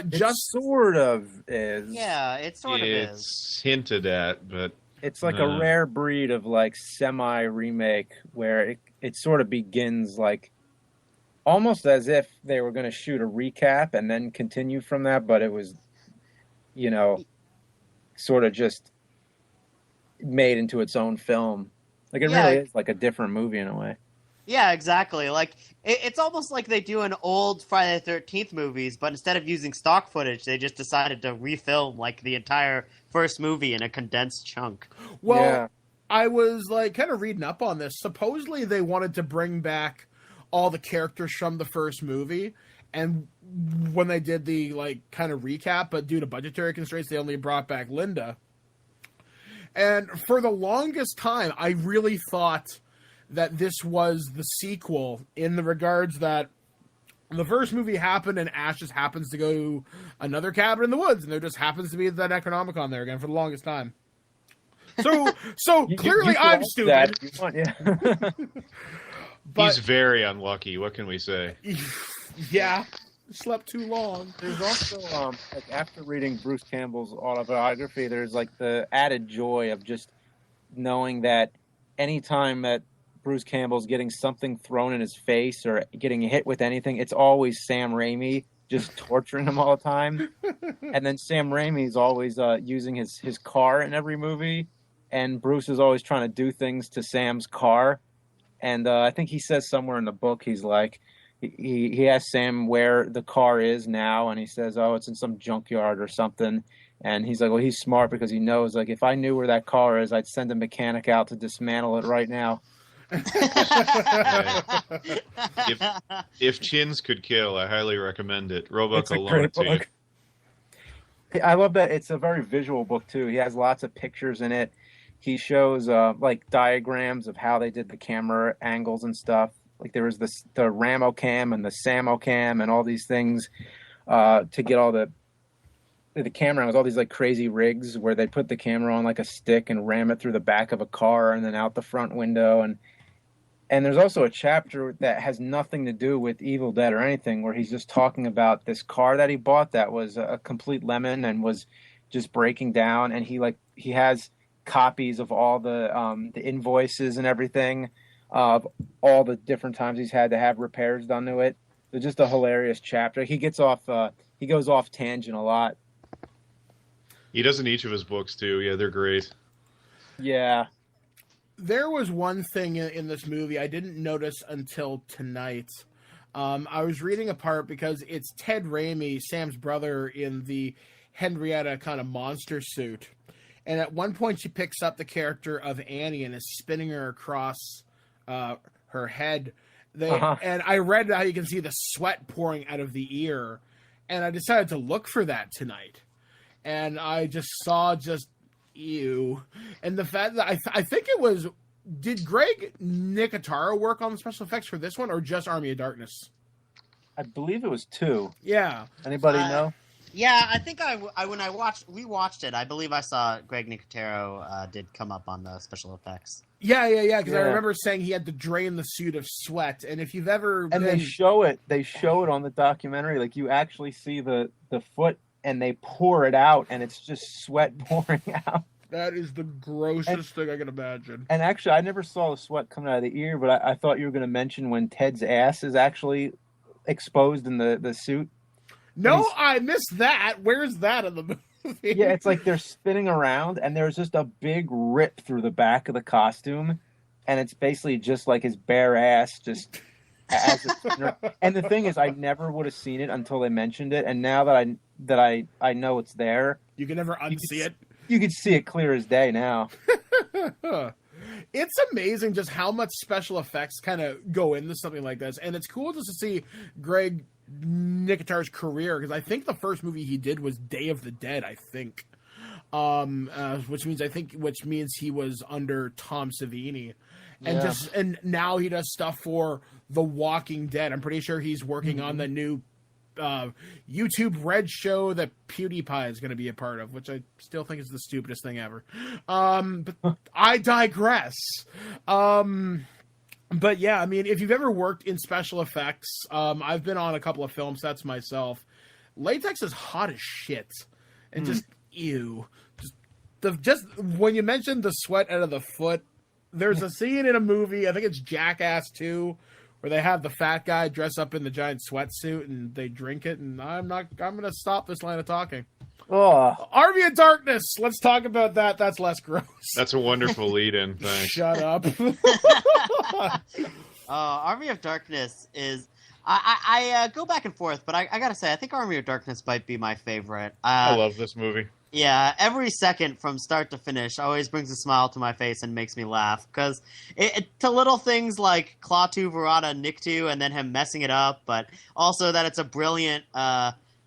just sort of is. Yeah, it sort of is. It's hinted at, but it's like a rare breed of like semi-remake where it sort of begins like almost as if they were going to shoot a recap and then continue from that, but it was, you know, sort of just made into its own film. Like it really is like a different movie in a way. Yeah, exactly. Like it's almost like they do in old Friday the 13th movies, but instead of using stock footage, they just decided to refilm like the entire first movie in a condensed chunk. Well, I was like kind of reading up on this. Supposedly they wanted to bring back all the characters from the first movie, and when they did the like kind of recap, but due to budgetary constraints, they only brought back Linda. And for the longest time, I really thought that this was the sequel, in the regards that the first movie happened and Ash just happens to go to another cabin in the woods, and there just happens to be that Necronomicon there again for the longest time. So clearly I'm stupid. But he's very unlucky. What can we say? Yeah, slept too long. There's also, like after reading Bruce Campbell's autobiography, there's like the added joy of just knowing that anytime that Bruce Campbell's getting something thrown in his face or getting hit with anything, it's always Sam Raimi just torturing him all the time. And then Sam Raimi's always using his car in every movie, and Bruce is always trying to do things to Sam's car. And I think he says somewhere in the book, he's like, he asks Sam where the car is now, and he says, oh, it's in some junkyard or something. And he's like, well, he's smart because he knows, like, if I knew where that car is, I'd send a mechanic out to dismantle it right now. If chins could kill, I highly recommend it. It's Roebuck a will loan great it to you. book. I love that it's a very visual book too. He has lots of pictures in it. He shows like diagrams of how they did the camera angles and stuff. Like there was the Ramo cam and the Samo cam and all these things to get all the camera angles, all these like crazy rigs where they put the camera on like a stick and ram it through the back of a car and then out the front window. And there's also a chapter that has nothing to do with Evil Dead or anything, where he's just talking about this car that he bought that was a complete lemon and was just breaking down. And he has copies of all the invoices and everything of all the different times he's had to have repairs done to it. It's just a hilarious chapter. He goes off tangent a lot. He does in each of his books too. Yeah, they're great. Yeah. There was one thing in this movie I didn't notice until tonight. I was reading a part because it's Ted Raimi, Sam's brother, in the Henrietta kind of monster suit. And at one point she picks up the character of Annie and is spinning her across her head. And I read how you can see the sweat pouring out of the ear. And I decided to look for that tonight. And I just saw ew. And the fact that I think it was, did Greg Nicotero work on the special effects for this one or just Army of Darkness? I believe it was 2. Yeah. Anybody know? Yeah, I think when we watched it, I believe I saw Greg Nicotero did come up on the special effects. Yeah, because I remember saying he had to drain the suit of sweat. And if you've ever they show it on the documentary, like you actually see the foot and they pour it out and it's just sweat pouring out. That is the grossest thing I can imagine. And actually, I never saw the sweat coming out of the ear, but I thought you were going to mention when Ted's ass is actually exposed in the suit. No, I missed that. Where's that in the movie? Yeah, it's like they're spinning around and there's just a big rip through the back of the costume. And it's basically just like his bare ass just... And the thing is, I never would have seen it until they mentioned it, and now that I know it's there, you can never unsee it. You can see it clear as day now. It's amazing just how much special effects kind of go into something like this, and it's cool just to see Greg Nicotero's career, because I think the first movie he did was Day of the Dead, I think, which means he was under Tom Savini. And now he does stuff for The Walking Dead. I'm pretty sure he's working on the new YouTube Red show that PewDiePie is going to be a part of, which I still think is the stupidest thing ever. But I digress. But yeah, I mean, if you've ever worked in special effects, I've been on a couple of film sets myself. Latex is hot as shit, and just ew. Just when you mentioned the sweat out of the foot. There's a scene in a movie, I think it's Jackass 2, where they have the fat guy dress up in the giant sweatsuit and they drink it, and I'm going to stop this line of talking. Oh. Army of Darkness, let's talk about that. That's less gross. That's a wonderful lead-in. Thanks. Shut up. Army of Darkness is... I go back and forth, but I gotta say, I think Army of Darkness might be my favorite. I love this movie. Yeah, every second from start to finish always brings a smile to my face and makes me laugh. Because to little things like Klaatu Verada Niktu and then him messing it up, but also that it's a brilliant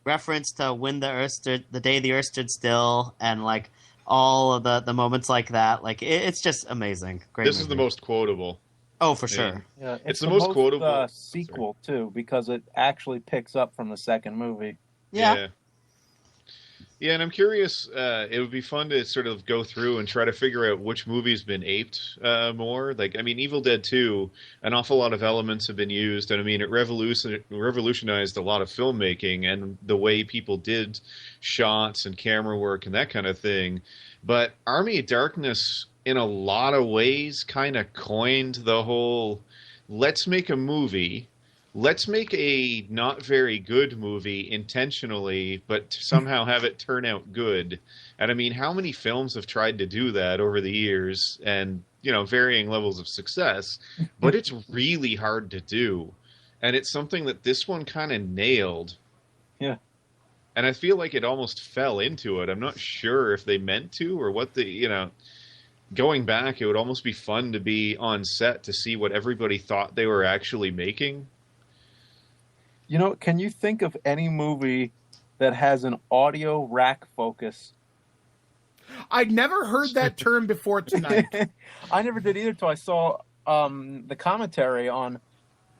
reference to when the day the Earth stood still, and like all of the moments like that. Like it's just amazing. Great. This movie is the most quotable. Oh, for sure. Yeah, it's the most quotable sequel too, because it actually picks up from the second movie. Yeah. Yeah, and I'm curious, it would be fun to sort of go through and try to figure out which movie's been aped more. Like, I mean, Evil Dead 2, an awful lot of elements have been used, and I mean, it revolutionized a lot of filmmaking and the way people did shots and camera work and that kind of thing. But Army of Darkness, in a lot of ways, kind of coined the whole, let's make a movie. Let's make a not very good movie intentionally, but somehow have it turn out good. And I mean, how many films have tried to do that over the years and, varying levels of success, but it's really hard to do. And it's something that this one kind of nailed. Yeah. And I feel like it almost fell into it. I'm not sure if they meant to or what going back, it would almost be fun to be on set to see what everybody thought they were actually making. You know, can you think of any movie that has an audio rack focus? I'd never heard that term before tonight. I never did either till I saw the commentary on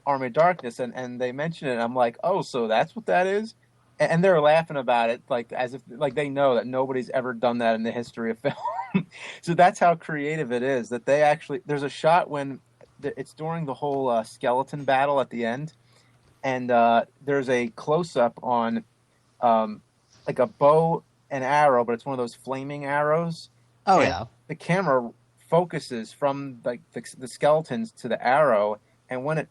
Army of Darkness, and they mentioned it. And I'm like, oh, so that's what that is? And they're laughing about it, like as if like they know that nobody's ever done that in the history of film. So that's how creative it is. That they actually, there's a shot when it's during the whole skeleton battle at the end, and there's a close up on like a bow and arrow, but it's one of those flaming arrows. Oh, and yeah. the camera focuses from like the skeletons to the arrow, and when it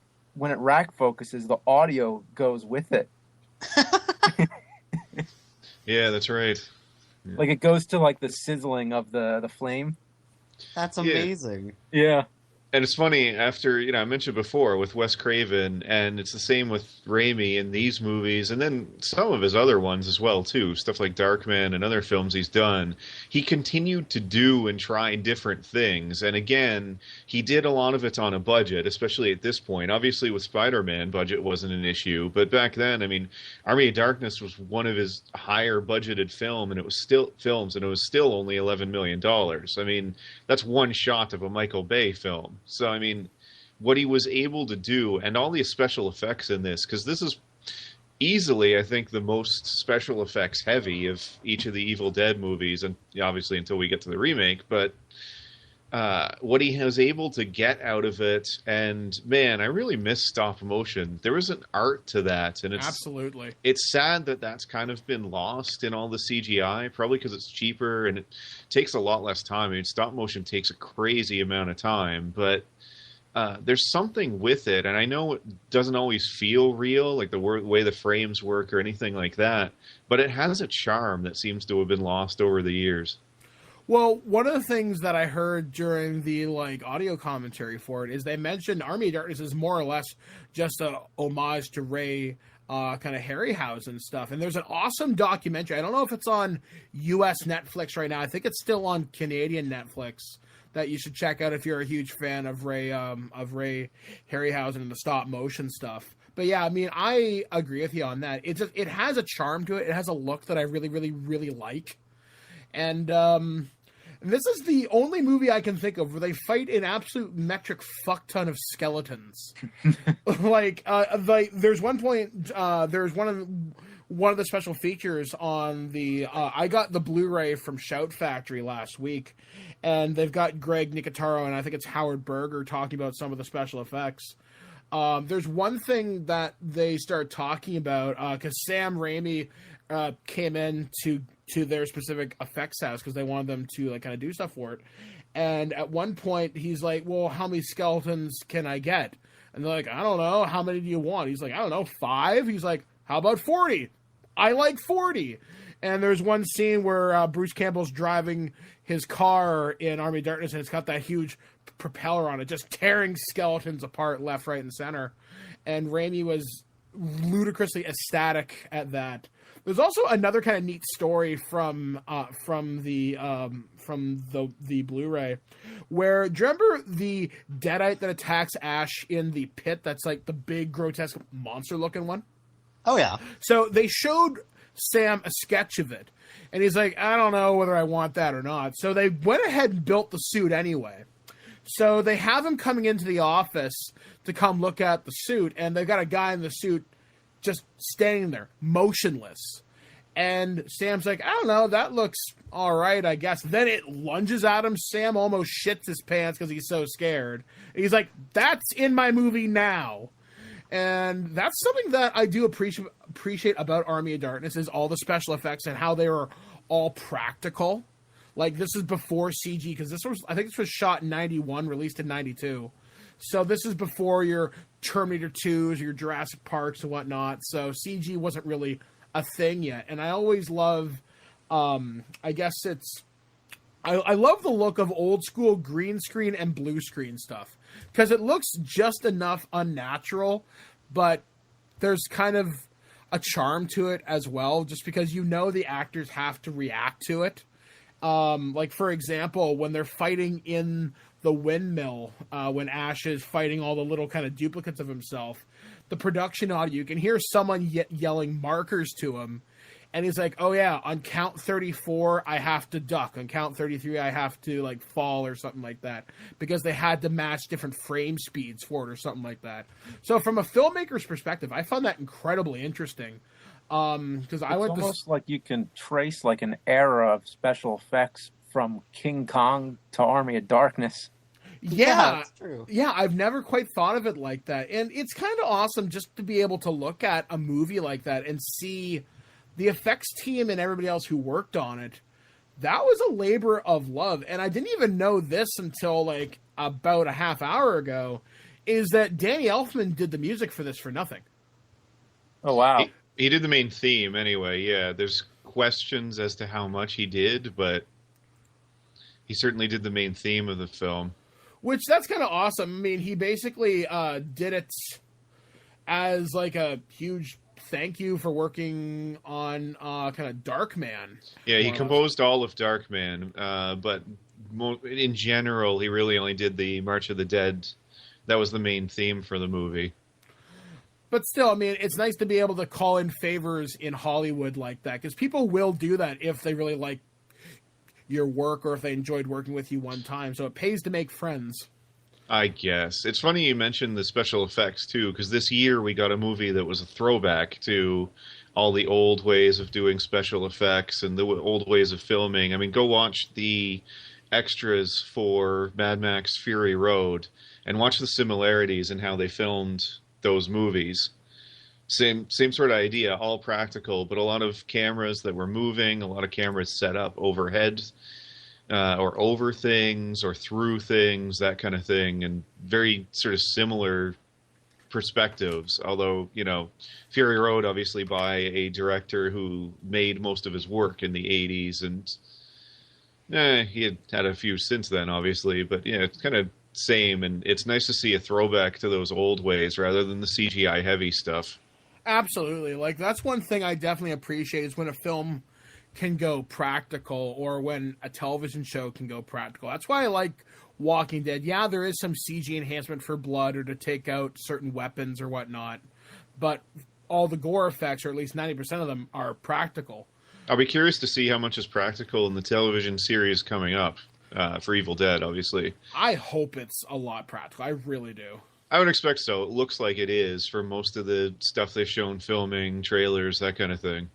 rack focuses, the audio goes with it. Yeah, that's right. Like it goes to like the sizzling of the flame. That's amazing. Yeah. And it's funny, after, I mentioned before with Wes Craven, and it's the same with Raimi in these movies, and then some of his other ones as well, too. Stuff like Darkman and other films he's done. He continued to do and try different things. And again, he did a lot of it on a budget, especially at this point. Obviously, with Spider-Man, budget wasn't an issue. But back then, I mean, Army of Darkness was one of his higher budgeted and it was still only $11 million. I mean, that's one shot of a Michael Bay film. So, I mean, what he was able to do, and all the special effects in this, because this is easily, I think, the most special effects heavy of each of the Evil Dead movies, and obviously until we get to the remake, but what he was able to get out of it, and man, I really miss stop motion. There was an art to that, and Absolutely. It's sad that that's kind of been lost in all the CGI, probably because it's cheaper and it takes a lot less time. I mean, stop motion takes a crazy amount of time, but there's something with it, and I know it doesn't always feel real, like the way the frames work or anything like that, but it has a charm that seems to have been lost over the years. Well, one of the things that I heard during the audio commentary for it is they mentioned Army of Darkness is more or less just a homage to Ray kind of Harryhausen stuff. And there's an awesome documentary. I don't know if it's on U.S. Netflix right now. I think it's still on Canadian Netflix that you should check out if you're a huge fan of Ray Harryhausen and the stop motion stuff. But yeah, I mean, I agree with you on that. It has a charm to it. It has a look that I really, really, really like. And this is the only movie I can think of where they fight an absolute metric fuck ton of skeletons. There's one point, there's one of the special features on the, I got the Blu-ray from Shout Factory last week, and they've got Greg Nicotero and I think it's Howard Berger talking about some of the special effects. There's one thing that they start talking about, because Sam Raimi came in to their specific effects house because they wanted them to kind of do stuff for it. And at one point he's like, well, how many skeletons can I get? And they're like, I don't know. How many do you want? He's like, I don't know, 5? He's like, how about 40? I like 40. And there's one scene where Bruce Campbell's driving his car in Army of Darkness, and it's got that huge propeller on it, just tearing skeletons apart left, right, and center. And Raimi was ludicrously ecstatic at that. There's also another kind of neat story from the Blu-ray, where do you remember the Deadite that attacks Ash in the pit? That's like the big grotesque monster-looking one. Oh yeah. So they showed Sam a sketch of it, and he's like, I don't know whether I want that or not. So they went ahead and built the suit anyway. So they have him coming into the office to come look at the suit, and they've got a guy in the suit just standing there, motionless. And Sam's like, I don't know, that looks all right, I guess. Then it lunges at him. Sam almost shits his pants because he's so scared. And he's like, that's in my movie now. And that's something that I do appreciate about Army of Darkness is all the special effects and how they were all practical. Like, this is before CG, because I think this was shot in 91, released in 92. So this is before your Terminator 2s, your Jurassic Parks and whatnot. So CG wasn't really a thing yet. And I always love, I guess it's, I love the look of old school green screen and blue screen stuff. Because it looks just enough unnatural, but there's kind of a charm to it as well, just because you know the actors have to react to it. Like, for example, when they're fighting in the windmill, when Ash is fighting all the little kind of duplicates of himself, the production audio, you can hear someone yelling markers to him, and he's like, oh yeah, on count 34, I have to duck. On count 33, I have to, like, fall or something like that, because they had to match different frame speeds for it or something like that. So from a filmmaker's perspective, I found that incredibly interesting. Because I went almost like you can trace like an era of special effects from King Kong to Army of Darkness. Yeah, that's true. Yeah, I've never quite thought of it like that. And it's kind of awesome just to be able to look at a movie like that and see the effects team and everybody else who worked on it. That was a labor of love. And I didn't even know this until like about a half hour ago, is that Danny Elfman did the music for this for nothing. Oh, wow. He did the main theme anyway, yeah. There's questions as to how much he did, but he certainly did the main theme of the film. Which, that's kind of awesome. I mean, he basically did it as like a huge thank you for working on kind of Darkman. Yeah, he composed all of Darkman, but in general, he really only did the March of the Dead. That was the main theme for the movie. But still, I mean, it's nice to be able to call in favors in Hollywood like that, because people will do that if they really like your work or if they enjoyed working with you one time. So it pays to make friends. I guess. It's funny you mentioned the special effects, too, because this year we got a movie that was a throwback to all the old ways of doing special effects and the old ways of filming. I mean, go watch the extras for Mad Max Fury Road and watch the similarities in how they filmed those movies. Same sort of idea, all practical, but a lot of cameras that were moving, a lot of cameras set up overhead or over things or through things, that kind of thing, and very sort of similar perspectives. Although, you know, Fury Road obviously by a director who made most of his work in the 80s, and he had a few since then, obviously, but yeah, it's kind of same, and it's nice to see a throwback to those old ways rather than the CGI heavy stuff. Absolutely. Like, that's one thing I definitely appreciate, is when a film can go practical, or when a television show can go practical. That's why I like Walking Dead. Yeah, there is some CG enhancement for blood or to take out certain weapons or whatnot, but all the gore effects, or at least 90% of them, are practical. I'll be curious to see how much is practical in the television series coming up for Evil Dead, obviously. I hope it's a lot practical. I really do. I would expect so. It looks like it is for most of the stuff they've shown filming, trailers, that kind of thing.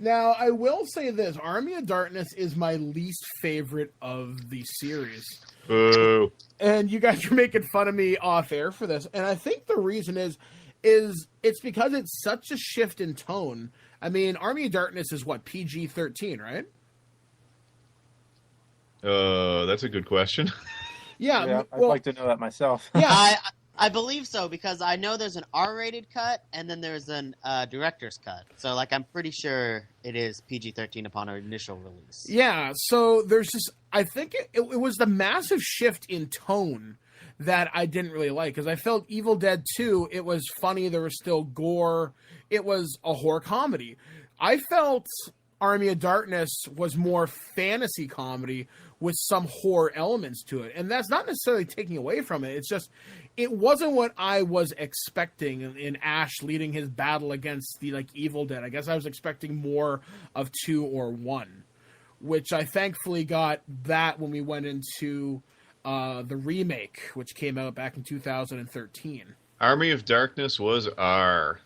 Now, I will say this. Army of Darkness is my least favorite of the series. Boo. And you guys are making fun of me off air for this. And I think the reason is it's because it's such a shift in tone. I mean, Army of Darkness is what, PG-13, right? That's a good question. Yeah, I'd like to know that myself. Yeah, I believe so, because I know there's an R-rated cut and then there's an director's cut. So, like, I'm pretty sure it is PG-13 upon our initial release. Yeah, so there's just, I think it was the massive shift in tone that I didn't really like, because I felt Evil Dead 2, it was funny, there was still gore, it was a horror comedy. I felt Army of Darkness was more fantasy comedy with some horror elements to it. And that's not necessarily taking away from it. It's just, it wasn't what I was expecting in Ash leading his battle against the, like, Evil Dead. I guess I was expecting more of 2 or 1, which I thankfully got that when we went into the remake, which came out back in 2013. Army of Darkness was R.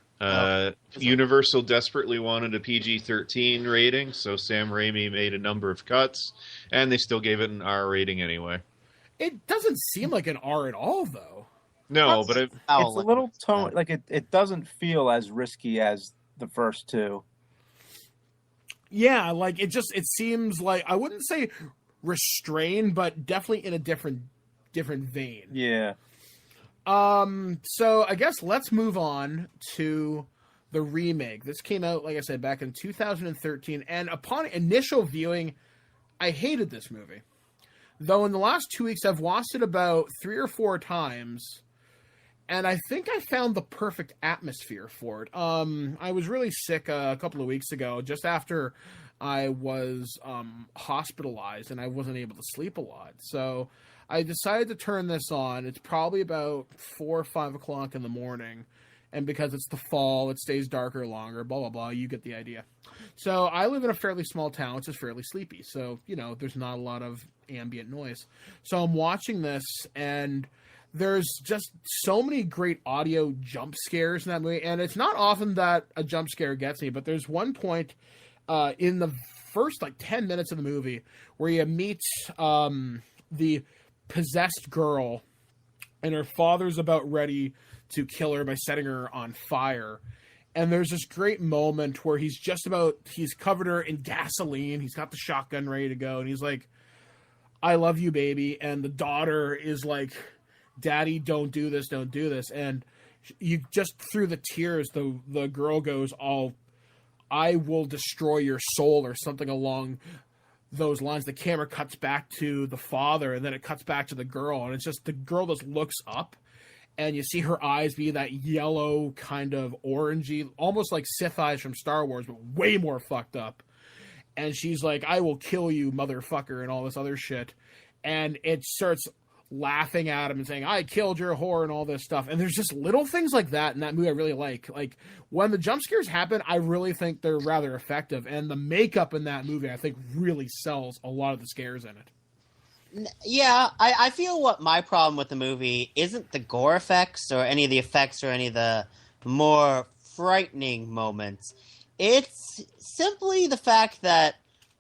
Universal desperately wanted a PG-13 rating, so Sam Raimi made a number of cuts, and they still gave it an R rating anyway. It doesn't seem like an R at all, though. No, but it's a little tone, like it doesn't feel as risky as the first two. Yeah, like it seems like, I wouldn't say restrained, but definitely in a different vein. Yeah. So I guess let's move on to the remake. This came out, like I said, back in 2013, and upon initial viewing, I hated this movie. Though in the last 2 weeks, I've watched it about 3 or 4 times, And I think I found the perfect atmosphere for it. I was really sick a couple of weeks ago, just after I was hospitalized, and I wasn't able to sleep a lot. So I decided to turn this on. It's probably about 4 or 5 o'clock in the morning. And because it's the fall, it stays darker longer, blah, blah, blah. You get the idea. So I live in a fairly small town, which is fairly sleepy. So, there's not a lot of ambient noise. So I'm watching this, and there's just so many great audio jump scares in that movie. And it's not often that a jump scare gets me, but there's one point in the first, 10 minutes of the movie where you meet the possessed girl, and her father's about ready to kill her by setting her on fire. And there's this great moment where he's covered her in gasoline. He's got the shotgun ready to go. And he's like, I love you, baby. And the daughter is like, Daddy, don't do this. Don't do this. And you just through the tears, the girl goes, I will destroy your soul, or something along those lines. The camera cuts back to the father, and then it cuts back to the girl. And it's just the girl just looks up, and you see her eyes be that yellow kind of orangey, almost like Sith eyes from Star Wars, but way more fucked up. And she's like, I will kill you, motherfucker, and all this other shit. And it starts laughing at him and saying, I killed your whore, and all this stuff. And there's just little things like that in that movie I really like. Like, when the jump scares happen, I really think they're rather effective. And the makeup in that movie, I think, really sells a lot of the scares in it. Yeah, I feel what my problem with the movie isn't the gore effects or any of the effects or any of the more frightening moments. It's simply the fact that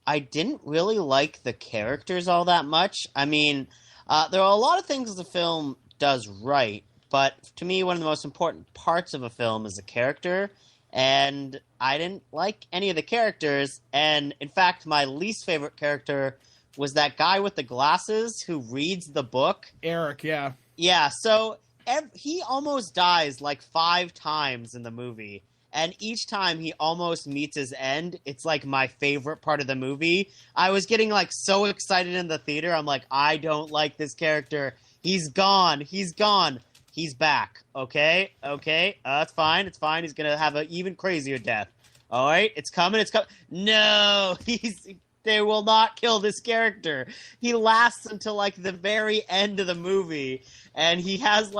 I didn't really like the characters all that much. I mean, there are a lot of things the film does right, but to me, one of the most important parts of a film is the character, and I didn't like any of the characters. And in fact, my least favorite character was that guy with the glasses who reads the book. Eric, yeah. Yeah, so he almost dies 5 times in the movie. And each time he almost meets his end, it's my favorite part of the movie. I was getting so excited in the theater. I'm like, I don't like this character. He's gone. He's gone. He's back. Okay. It's fine. It's fine. He's going to have an even crazier death. All right. It's coming. No, they will not kill this character. He lasts until the very end of the movie, and he has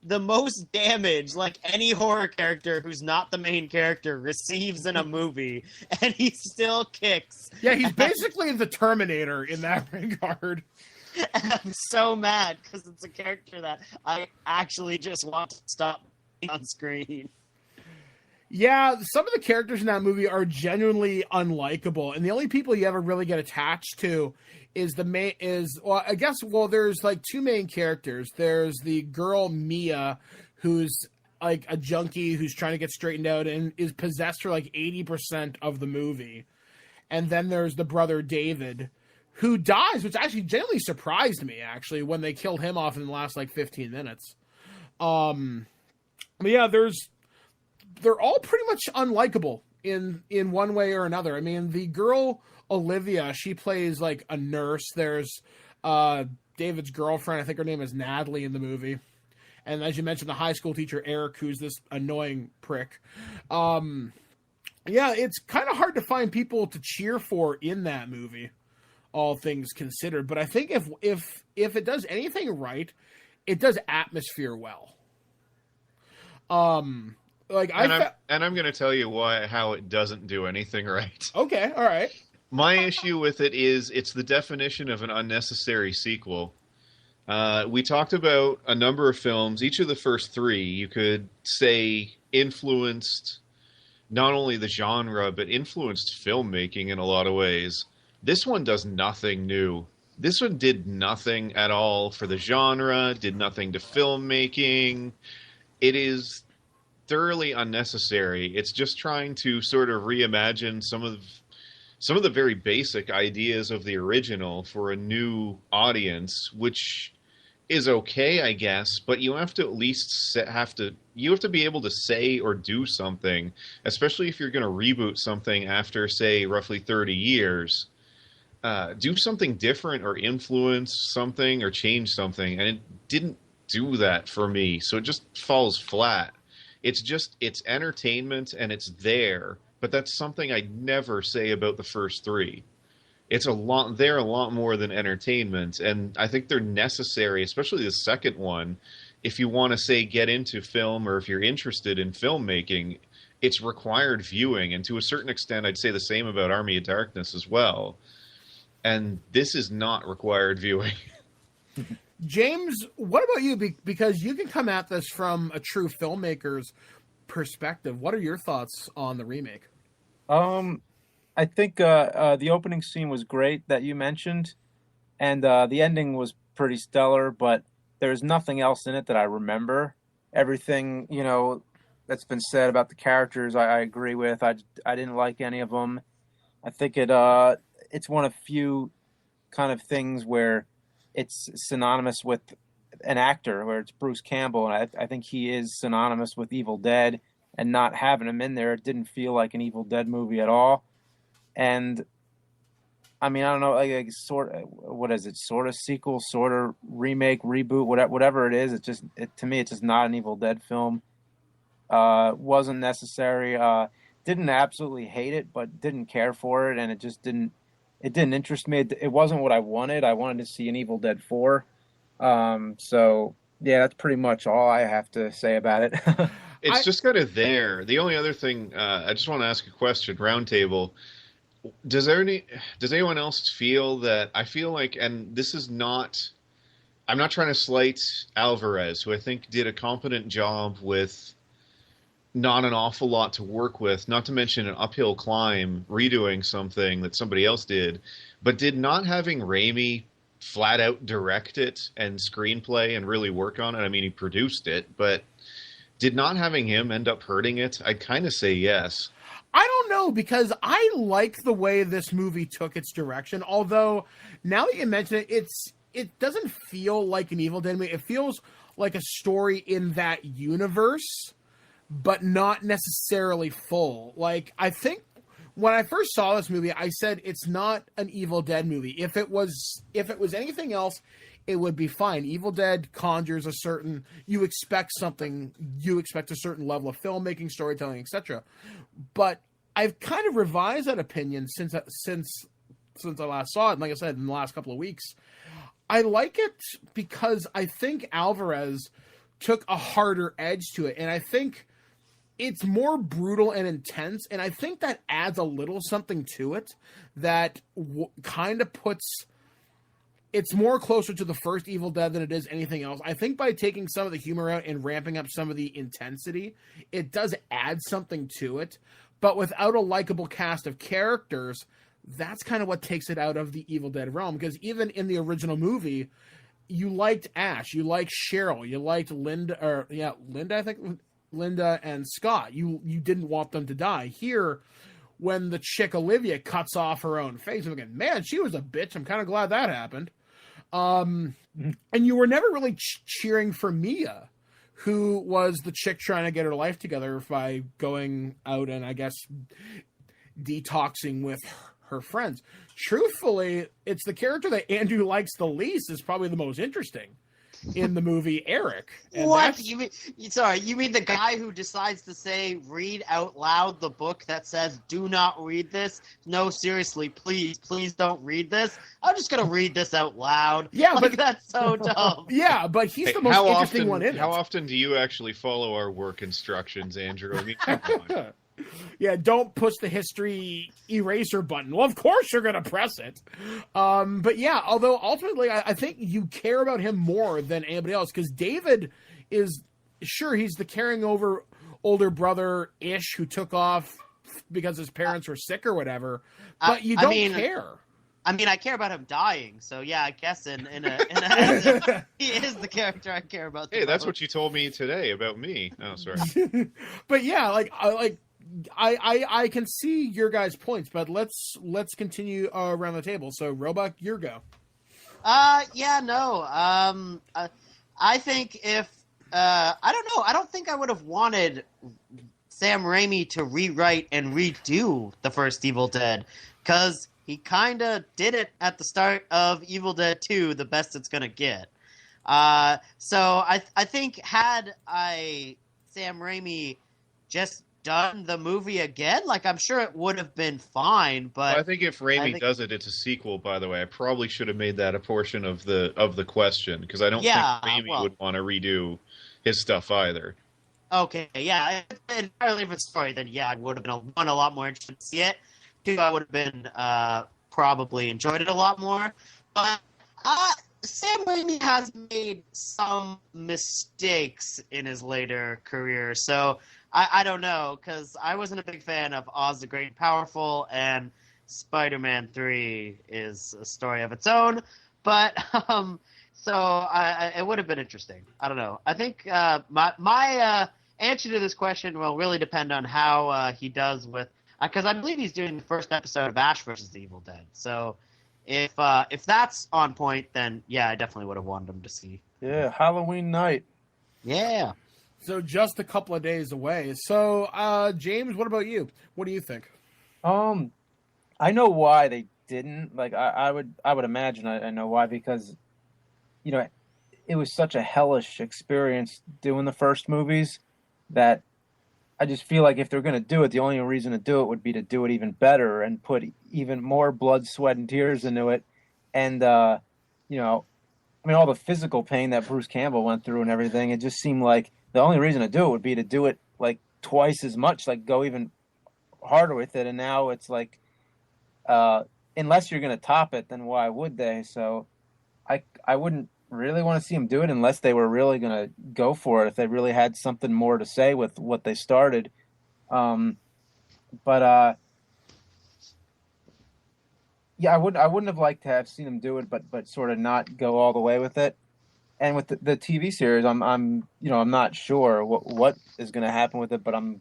the most damage any horror character who's not the main character receives in a movie, and he still kicks. Yeah, he's basically the Terminator in that regard. And I'm so mad because it's a character that I actually just want to stop on screen. Yeah, some of the characters in that movie are genuinely unlikable, and the only people you ever really get attached to is there's 2 main characters. There's the girl Mia, who's a junkie who's trying to get straightened out and is possessed for 80% of the movie. And then there's the brother David, who dies, which actually genuinely surprised me, actually, when they killed him off in the last 15 minutes. But yeah, they're all pretty much unlikable in one way or another. I mean, the girl Olivia, she plays a nurse. There's David's girlfriend, I think her name is Natalie in the movie. And as you mentioned, the high school teacher Eric, who's this annoying prick. Yeah, it's kind of hard to find people to cheer for in that movie, all things considered. But I think if it does anything right, it does atmosphere well. I'm going to tell you how it doesn't do anything right. Okay, all right. My issue with it is it's the definition of an unnecessary sequel. We talked about a number of films. Each of the first 3, you could say, influenced not only the genre, but influenced filmmaking in a lot of ways. This one does nothing new. This one did nothing at all for the genre, did nothing to filmmaking. It is thoroughly unnecessary. It's just trying to sort of reimagine some of the very basic ideas of the original for a new audience, which is okay, I guess, but you have to at least you have to be able to say or do something, especially if you're going to reboot something after, say, roughly 30 years. Do something different or influence something or change something, and it didn't do that for me. So it just falls flat. It's entertainment and it's there, but that's something I never say about the first three. They're a lot more than entertainment, and I think they're necessary, especially the second one. If you want to say get into film, or if you're interested in filmmaking, it's required viewing, and to a certain extent I'd say the same about Army of Darkness as well. And this is not required viewing. James, what about you? Because you can come at this from a true filmmaker's perspective. What are your thoughts on the remake? I think the opening scene was great that you mentioned, and the ending was pretty stellar, but there's nothing else in it that I remember. Everything, that's been said about the characters, I agree with. I didn't like any of them. I think it's one of few kind of things where it's synonymous with an actor, where it's Bruce Campbell, and I think he is synonymous with Evil Dead, and not having him in there, it didn't feel like an Evil Dead movie at all. And I mean, I don't know, like what is it? Sort of sequel, sort of remake, reboot, whatever it is. To me, it's just not an Evil Dead film. Wasn't necessary. Didn't absolutely hate it, but didn't care for it, and it just didn't interest me. It wasn't what I wanted. I wanted to see an Evil Dead 4. So yeah, that's pretty much all I have to say about it. It's just kind of there. The only other thing, I just want to ask a question, roundtable. Does anyone else feel that, I feel like, and this is not, I'm not trying to slight Alvarez, who I think did a competent job with not an awful lot to work with, not to mention an uphill climb, redoing something that somebody else did, but did not having Raimi flat out direct it and screenplay and really work on it, I mean, he produced it, but did not having him end up hurting it? I'd kind of say yes. I don't know, because I like the way this movie took its direction. Although, now that you mention it, it doesn't feel like an Evil Dead movie. It feels like a story in that universe, but not necessarily full. Like, I think when I first saw this movie, I said it's not an Evil Dead movie. If it was anything else, it would be fine. Evil Dead conjures you expect a certain level of filmmaking, storytelling, etc. But I've kind of revised that opinion since I last saw it. And like I said, in the last couple of weeks, I like it because I think Alvarez took a harder edge to it. And I think it's more brutal and intense. And I think that adds a little something to it that kind of puts... It's more closer to the first Evil Dead than it is anything else. I think by taking some of the humor out and ramping up some of the intensity, it does add something to it. But without a likable cast of characters, that's kind of what takes it out of the Evil Dead realm. Because even in the original movie, you liked Ash, you liked Cheryl, you liked Linda, Linda and Scott. You didn't want them to die. Here, when the chick Olivia cuts off her own face, I'm thinking, man, she was a bitch. I'm kind of glad that happened. And you were never really cheering for Mia, who was the chick trying to get her life together by going out and, I guess, detoxing with her friends. Truthfully, it's the character that Andrew likes the least is probably the most interesting in the movie, Eric. And what? You mean the guy who decides to read out loud the book that says, do not read this? No, seriously, please don't read this. I'm just going to read this out loud. Yeah, but that's so dumb. Yeah, but he's the most interesting one in it. How often do you actually follow our work instructions, Andrew? I mean, come on. Yeah, don't push the history eraser button. Well, of course you're going to press it. But yeah, although ultimately I think you care about him more than anybody else, because David is, sure, he's the carrying over older brother-ish who took off because his parents were sick or whatever, but you don't care. I mean, I care about him dying, so yeah, I guess in a he is the character I care about. Hey, that's what you told me today about me. Oh, sorry. But yeah, I can see your guys' points, but let's continue around the table. So, Roebuck, your go. I think if I don't know, I don't think I would have wanted Sam Raimi to rewrite and redo the first Evil Dead, because he kind of did it at the start of Evil Dead 2, the best it's gonna get. So I think had Sam Raimi just done the movie again, like I'm sure it would have been fine. But Well, I think if Raimi does it, it's a sequel. By the way, I probably should have made that a portion of the question because I don't think Raimi would want to redo his stuff either. Okay, yeah, if it's an entirely different story, then yeah, I would have been a lot more interested to see it. Two, I would have been probably enjoyed it a lot more. But Sam Raimi has made some mistakes in his later career, so I don't know, because I wasn't a big fan of Oz the Great and Powerful, and Spider-Man 3 is a story of its own, but so it would have been interesting. I don't know. I think my answer to this question will really depend on how he does with, because I believe he's doing the first episode of Ash versus the Evil Dead. So if that's on point, then yeah, I definitely would have wanted him to see. Yeah, Halloween night. Yeah. So just a couple of days away. So James, what about you? What do you think? I know why they didn't. Like I would imagine I know why, because you know it was such a hellish experience doing the first movies that I just feel like if they're going to do it, the only reason to do it would be to do it even better and put even more blood, sweat, and tears into it. And, you know, I mean, all the physical pain that Bruce Campbell went through and everything, it just seemed like the only reason to do it would be to do it like twice as much, like go even harder with it. And now it's like, unless you're going to top it, then why would they? So I wouldn't really want to see them do it unless they were really going to go for it, if they really had something more to say with what they started. Yeah, I wouldn't have liked to have seen them do it, but sort of not go all the way with it. And with the TV series, I'm not sure what is going to happen with it, but I'm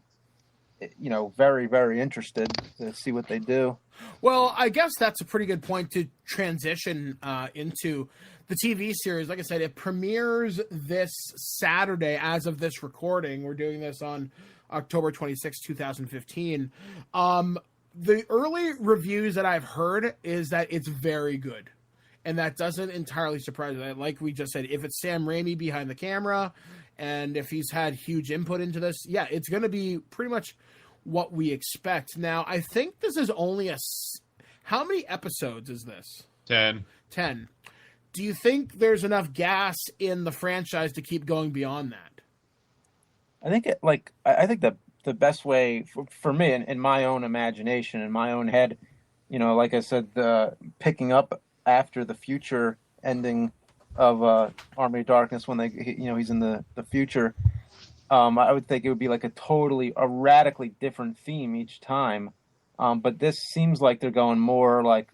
very, very interested to see what they do. Well, I guess that's a pretty good point to transition into the TV series. Like I said, it premieres this Saturday as of this recording. We're doing this on October 26, 2015. The early reviews that I've heard is that it's very good. And that doesn't entirely surprise me. Like we just said, if it's Sam Raimi behind the camera and if he's had huge input into this, yeah, it's going to be pretty much what we expect. Now, I think this is only how many episodes is this? 10. 10. Do you think there's enough gas in the franchise to keep going beyond that? I think I think the best way for me in my own imagination, in my own head, like I said, picking up after the future ending of Army of Darkness, when he's in the future, I would think it would be like a radically different theme each time. But this seems like they're going more like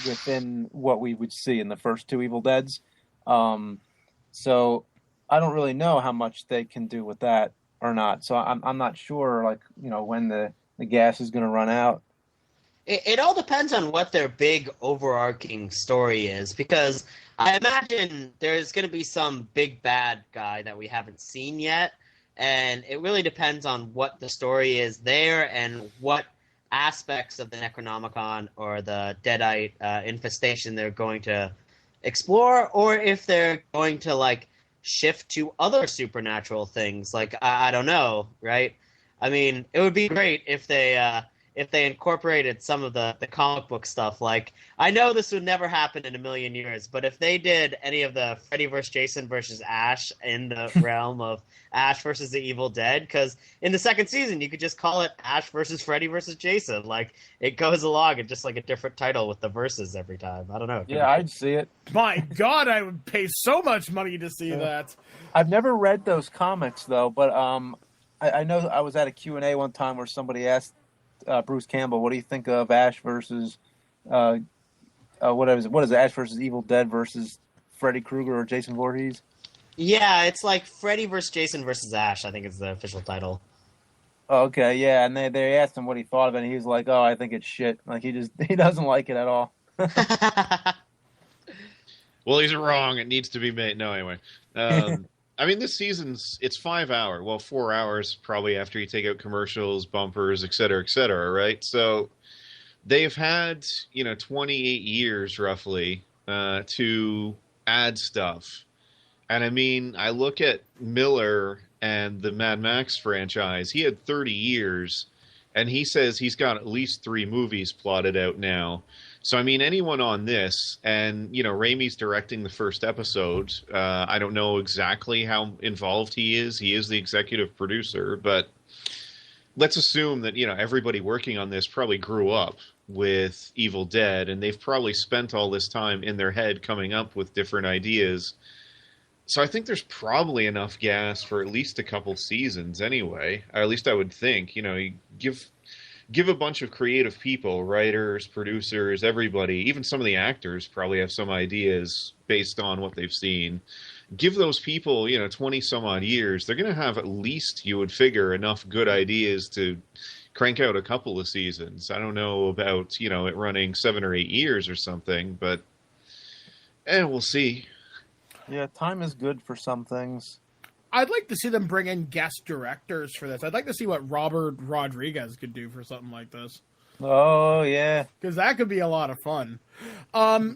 within what we would see in the first two Evil Deads. So I don't really know how much they can do with that or not. So I'm not sure, when the gas is going to run out. It all depends on what their big overarching story is, because I imagine there's going to be some big bad guy that we haven't seen yet, and it really depends on what the story is there and what aspects of the Necronomicon or the Deadite infestation they're going to explore, or if they're going to shift to other supernatural things. I don't know, right? I mean, it would be great if they incorporated some of the comic book stuff. I know this would never happen in a million years, but if they did any of the Freddy vs. Jason versus Ash in the realm of Ash versus the Evil Dead, because in the second season, you could just call it Ash versus Freddy versus Jason. It goes along and just a different title with the verses every time. I don't know. Yeah, I'd see it. My God, I would pay so much money to see that. I've never read those comics, though, but I know I was at a Q&A one time where somebody asked Bruce Campbell, what do you think of Ash versus what is it, Ash versus Evil Dead versus Freddy Krueger or Jason Voorhees? Yeah, it's Freddy versus Jason versus Ash, I think is the official title. Oh, okay, yeah, and they asked him what he thought of it, and he was like, "Oh, I think it's shit." He doesn't like it at all. Well, he's wrong. It needs to be made. No, anyway. I mean, this season's, it's 5 hours. Well, 4 hours probably after you take out commercials, bumpers, et cetera, right? So they've had, 28 years roughly to add stuff. And I mean, I look at Miller and the Mad Max franchise. He had 30 years, and he says he's got at least 3 movies plotted out now. So, I mean, anyone on this, and, you know, Raimi's directing the first episode. I don't know exactly how involved he is. He is the executive producer, but let's assume that, you know, everybody working on this probably grew up with Evil Dead, and they've probably spent all this time in their head coming up with different ideas. So I think there's probably enough gas for at least a couple seasons anyway. Or at least I would think. You know, you give a bunch of creative people, writers, producers, everybody, even some of the actors probably have some ideas based on what they've seen. Give those people, you know, 20 some odd years, they're going to have at least, you would figure, enough good ideas to crank out a couple of seasons. I don't know about, you know, it running 7 or 8 years or something, but we'll see. Yeah, time is good for some things. I'd like to see them bring in guest directors for this. I'd like to see what Robert Rodriguez could do for something like this. Oh, yeah. Because that could be a lot of fun.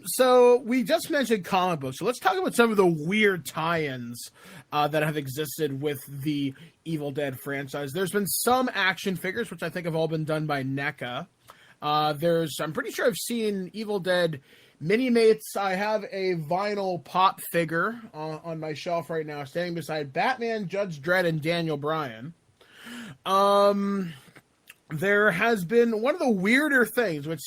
So we just mentioned comic books. So let's talk about some of the weird tie-ins that have existed with the Evil Dead franchise. There's been some action figures, which I think have all been done by NECA. I'm pretty sure I've seen Evil Dead Mini-Mates. I have a vinyl pop figure on my shelf right now, standing beside Batman, Judge Dredd, and Daniel Bryan. There has been one of the weirder things, which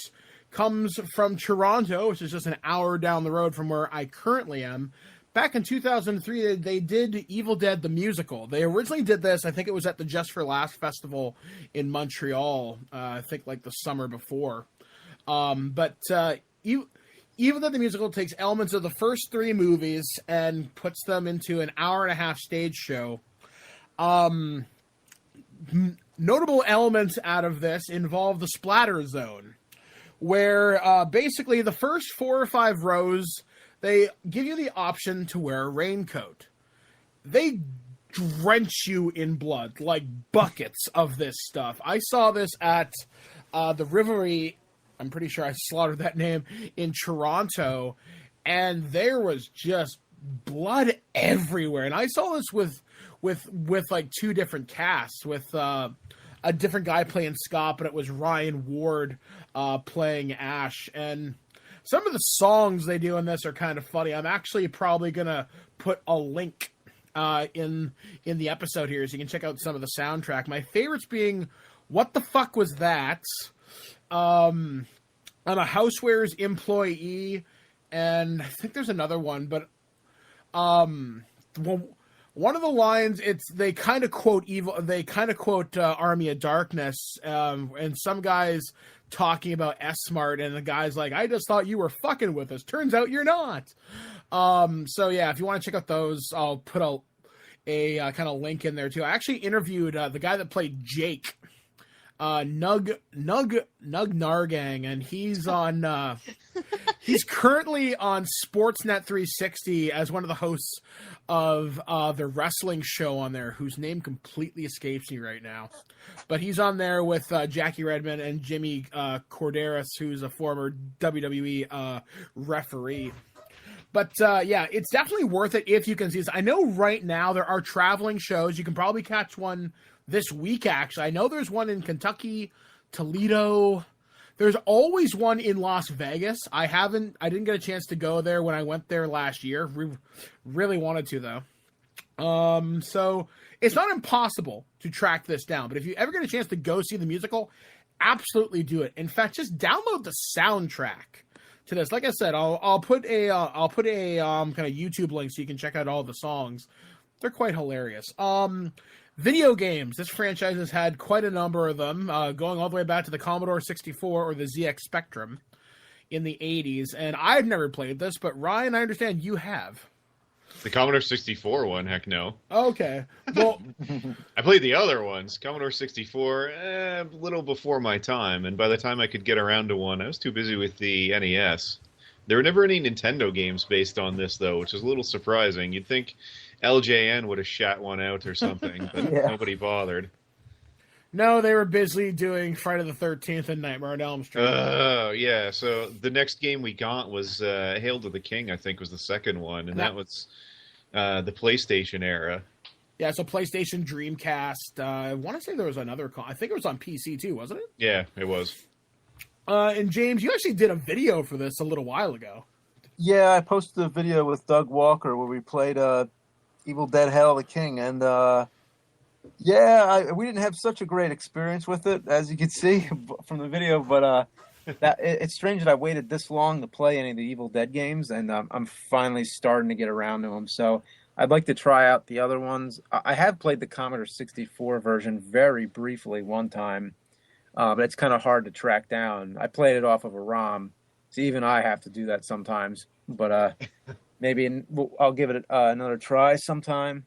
comes from Toronto, which is just an hour down the road from where I currently am. Back in 2003, they did Evil Dead the Musical. They originally did this, I think it was at the Just for Laughs Festival in Montreal, I think like the summer before. But Evil Dead the Musical takes elements of the first 3 movies and puts them into an hour-and-a-half stage show. Notable elements out of this involve the splatter zone, where basically the first 4 or 5 rows, they give you the option to wear a raincoat. They drench you in blood, like buckets of this stuff. I saw this at the Rivery, I'm pretty sure I slaughtered that name, in Toronto, and there was just blood everywhere. And I saw this with like 2 different casts, with a different guy playing Scott, but it was Ryan Ward playing Ash. And some of the songs they do in this are kind of funny. I'm actually probably gonna put a link in the episode here, so you can check out some of the soundtrack. My favorites being "What the Fuck Was That?" I'm a Housewares employee, and I think there's another one, but one of the lines, they kind of quote Army of Darkness, and some guys talking about S-Smart, and the guy's like, I just thought you were fucking with us. Turns out you're not. So yeah, if you want to check out those, I'll put a kind of link in there too. I actually interviewed the guy that played Jake, Nug Nargang, and he's on he's currently on Sportsnet 360 as one of the hosts of the wrestling show on there, whose name completely escapes me right now, but he's on there with Jackie Redmond and Jimmy Corderas, who's a former WWE referee. But yeah, it's definitely worth it if you can see this. I know right now there are traveling shows. You can probably catch one this week, actually. I know there's one in Kentucky, Toledo. There's always one in Las Vegas. I didn't get a chance to go there when I went there last year. Really wanted to, though. So it's not impossible to track this down, but if you ever get a chance to go see the musical, absolutely do it. In fact, just download the soundtrack to this. Like I said, I'll put a kind of YouTube link so you can check out all the songs. They're quite hilarious. Video games. This franchise has had quite a number of them, going all the way back to the Commodore 64 or the ZX Spectrum in the 80s. And I've never played this, but Ryan, I understand you have. The Commodore 64 one, heck no. Okay. Well, I played the other ones. Commodore 64, a little before my time, and by the time I could get around to one, I was too busy with the NES. There were never any Nintendo games based on this, though, which is a little surprising. You'd think LJN would have shat one out or something, but nobody bothered. No, they were busy doing Friday the 13th and Nightmare on Elm Street. Oh, yeah. So the next game we got was Hail to the King, I think, was the second one, and that was the PlayStation era. Yeah, so PlayStation, Dreamcast. I want to say there was another. I think it was on PC too, wasn't it? Yeah, it was. And James, you actually did a video for this a little while ago. Yeah, I posted a video with Doug Walker where we played Evil Dead Hail of the King, and we didn't have such a great experience with it, as you can see from the video, but it's strange that I waited this long to play any of the Evil Dead games, and I'm finally starting to get around to them, so I'd like to try out the other ones. I have played the Commodore 64 version very briefly one time, but it's kind of hard to track down. I played it off of a ROM, so even I have to do that sometimes, but maybe I'll give it another try sometime.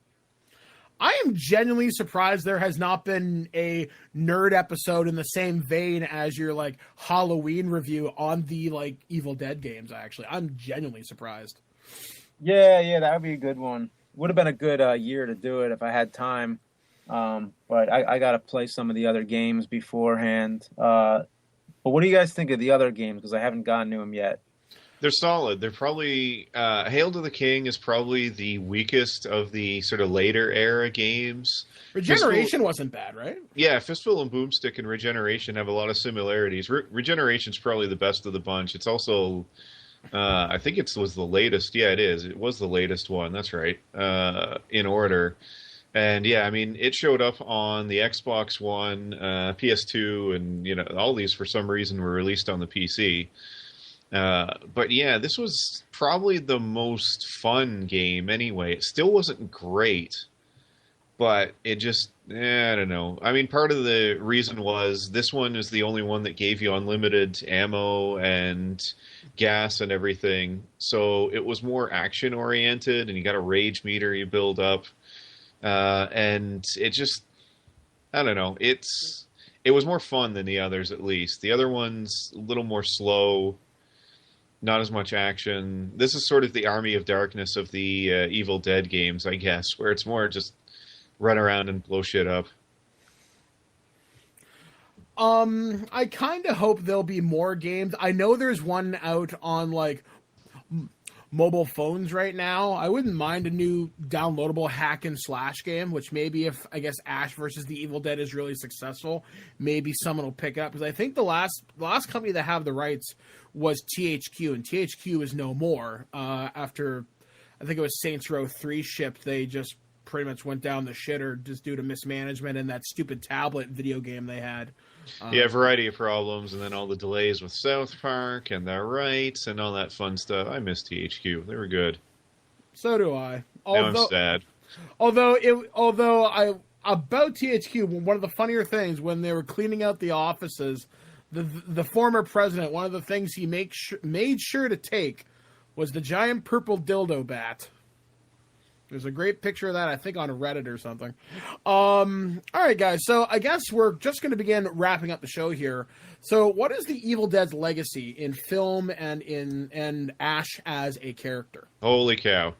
I am genuinely surprised there has not been a nerd episode in the same vein as your like Halloween review on the like Evil Dead games. Actually, I'm genuinely surprised. Yeah, that would be a good one. Would have been a good year to do it if I had time, but I got to play some of the other games beforehand. But what do you guys think of the other games? Because I haven't gotten to them yet. They're solid. They're probably Hail to the King is probably the weakest of the sort of later era games. Regeneration wasn't bad, right? Yeah, Fistful and Boomstick and Regeneration have a lot of similarities. Regeneration's probably the best of the bunch. It's also, I think it was the latest. Yeah, it is. It was the latest one. That's right. In order. And yeah, I mean, it showed up on the Xbox One, PS2, and all these for some reason were released on the PC. But yeah, this was probably the most fun game anyway. It still wasn't great, but it just, I don't know. I mean, part of the reason was this one is the only one that gave you unlimited ammo and gas and everything. So it was more action oriented, and you got a rage meter you build up. And it just, I don't know. It was more fun than the others, at least. The other one's a little more slow. Not as much action. This is sort of the Army of Darkness of the Evil Dead games, I guess, where it's more just run around and blow shit up. I kind of hope there'll be more games. I know there's one out on like mobile phones right now. I wouldn't mind a new downloadable hack and slash game, which maybe if, I guess, Ash versus the Evil Dead is really successful, maybe someone will pick it up. Because I think the last company that have the rights was THQ, and THQ is no more. After, I think it was Saints Row 3 shipped, they just pretty much went down the shitter just due to mismanagement and that stupid tablet video game they had. Yeah, a variety of problems, and then all the delays with South Park and their rights and all that fun stuff. I miss THQ. They were good. So do I. Now I'm sad. About THQ, one of the funnier things when they were cleaning out the offices, the former president, one of the things he made sure to take was the giant purple dildo bat. There's a great picture of that, I think, on Reddit or something. All right, guys. So I guess we're just going to begin wrapping up the show here. So what is the Evil Dead's legacy in film and Ash as a character? Holy cow.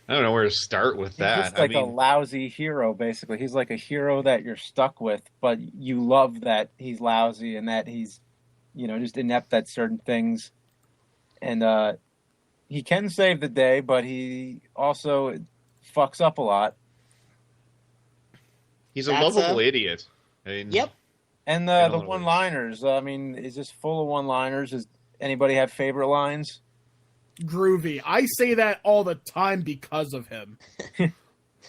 I don't know where to start with that. He's just like a lousy hero, basically. He's like a hero that you're stuck with, but you love that he's lousy and that he's, just inept at certain things. And he can save the day, but he also fucks up a lot. He's a lovable idiot. Yep. And the one-liners. He's just full of one-liners. Does anybody have favorite lines? Groovy. I say that all the time because of him.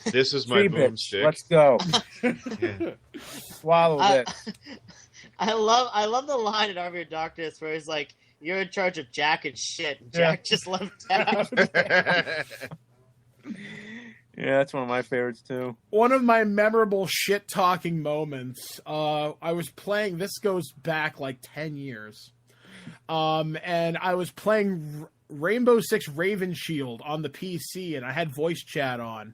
This is my boomstick. Let's go. Yeah. Swallow this. I love the line in Army of Darkness where he's like, "You're in charge of Jack and shit." And Jack just left town. Yeah, that's one of my favorites too. One of my memorable shit-talking moments. I was playing. This goes back like 10 years. And I was playing Rainbow Six Raven Shield on the PC, and I had voice chat on.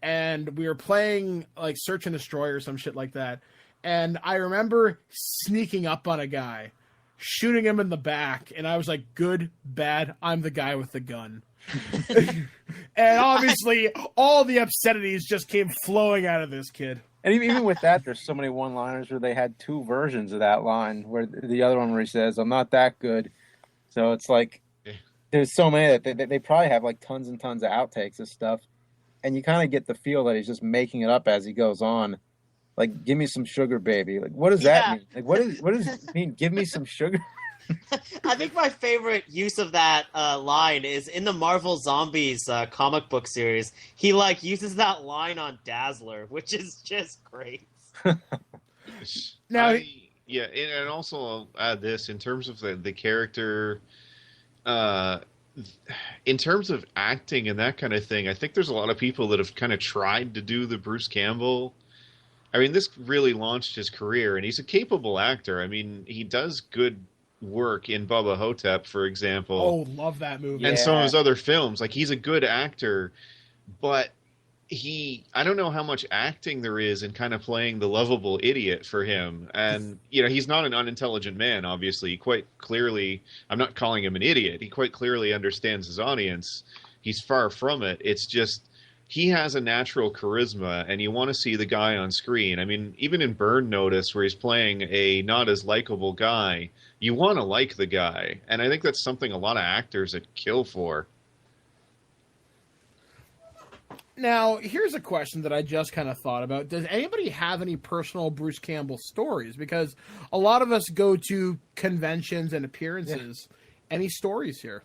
And we were playing like Search and Destroy or some shit like that. And I remember sneaking up on a guy, shooting him in the back, and I was like, good, bad, I'm the guy with the gun. And obviously, all the obscenities just came flowing out of this kid. And even with that, there's so many one-liners where they had two versions of that line, where the other one where he says, "I'm not that good." So it's like, there's so many that they probably have like tons and tons of outtakes of stuff, and you kind of get the feel that he's just making it up as he goes on. Like, give me some sugar, baby. Like, what does that Yeah. mean? Like, what does it mean? Give me some sugar. I think my favorite use of that line is in the Marvel Zombies comic book series. He like uses that line on Dazzler, which is just great. Now- Yeah, and also I'll add this in terms of the character, in terms of acting and that kind of thing. I think there's a lot of people that have kind of tried to do the Bruce Campbell. I mean, this really launched his career, and he's a capable actor. I mean, he does good work in Bubba Hotep, for example. Oh, love that movie. And some of Yeah. his other films. Like, he's a good actor, but I don't know how much acting there is in kind of playing the lovable idiot for him. And, he's not an unintelligent man, obviously. He quite clearly, I'm not calling him an idiot. He quite clearly understands his audience. He's far from it. It's just, he has a natural charisma, and you want to see the guy on screen. I mean, even in Burn Notice, where he's playing a not as likable guy, you want to like the guy. And I think that's something a lot of actors that kill for. Now, here's a question that I just kind of thought about. Does anybody have any personal Bruce Campbell stories? Because a lot of us go to conventions and appearances. Yeah. Any stories here?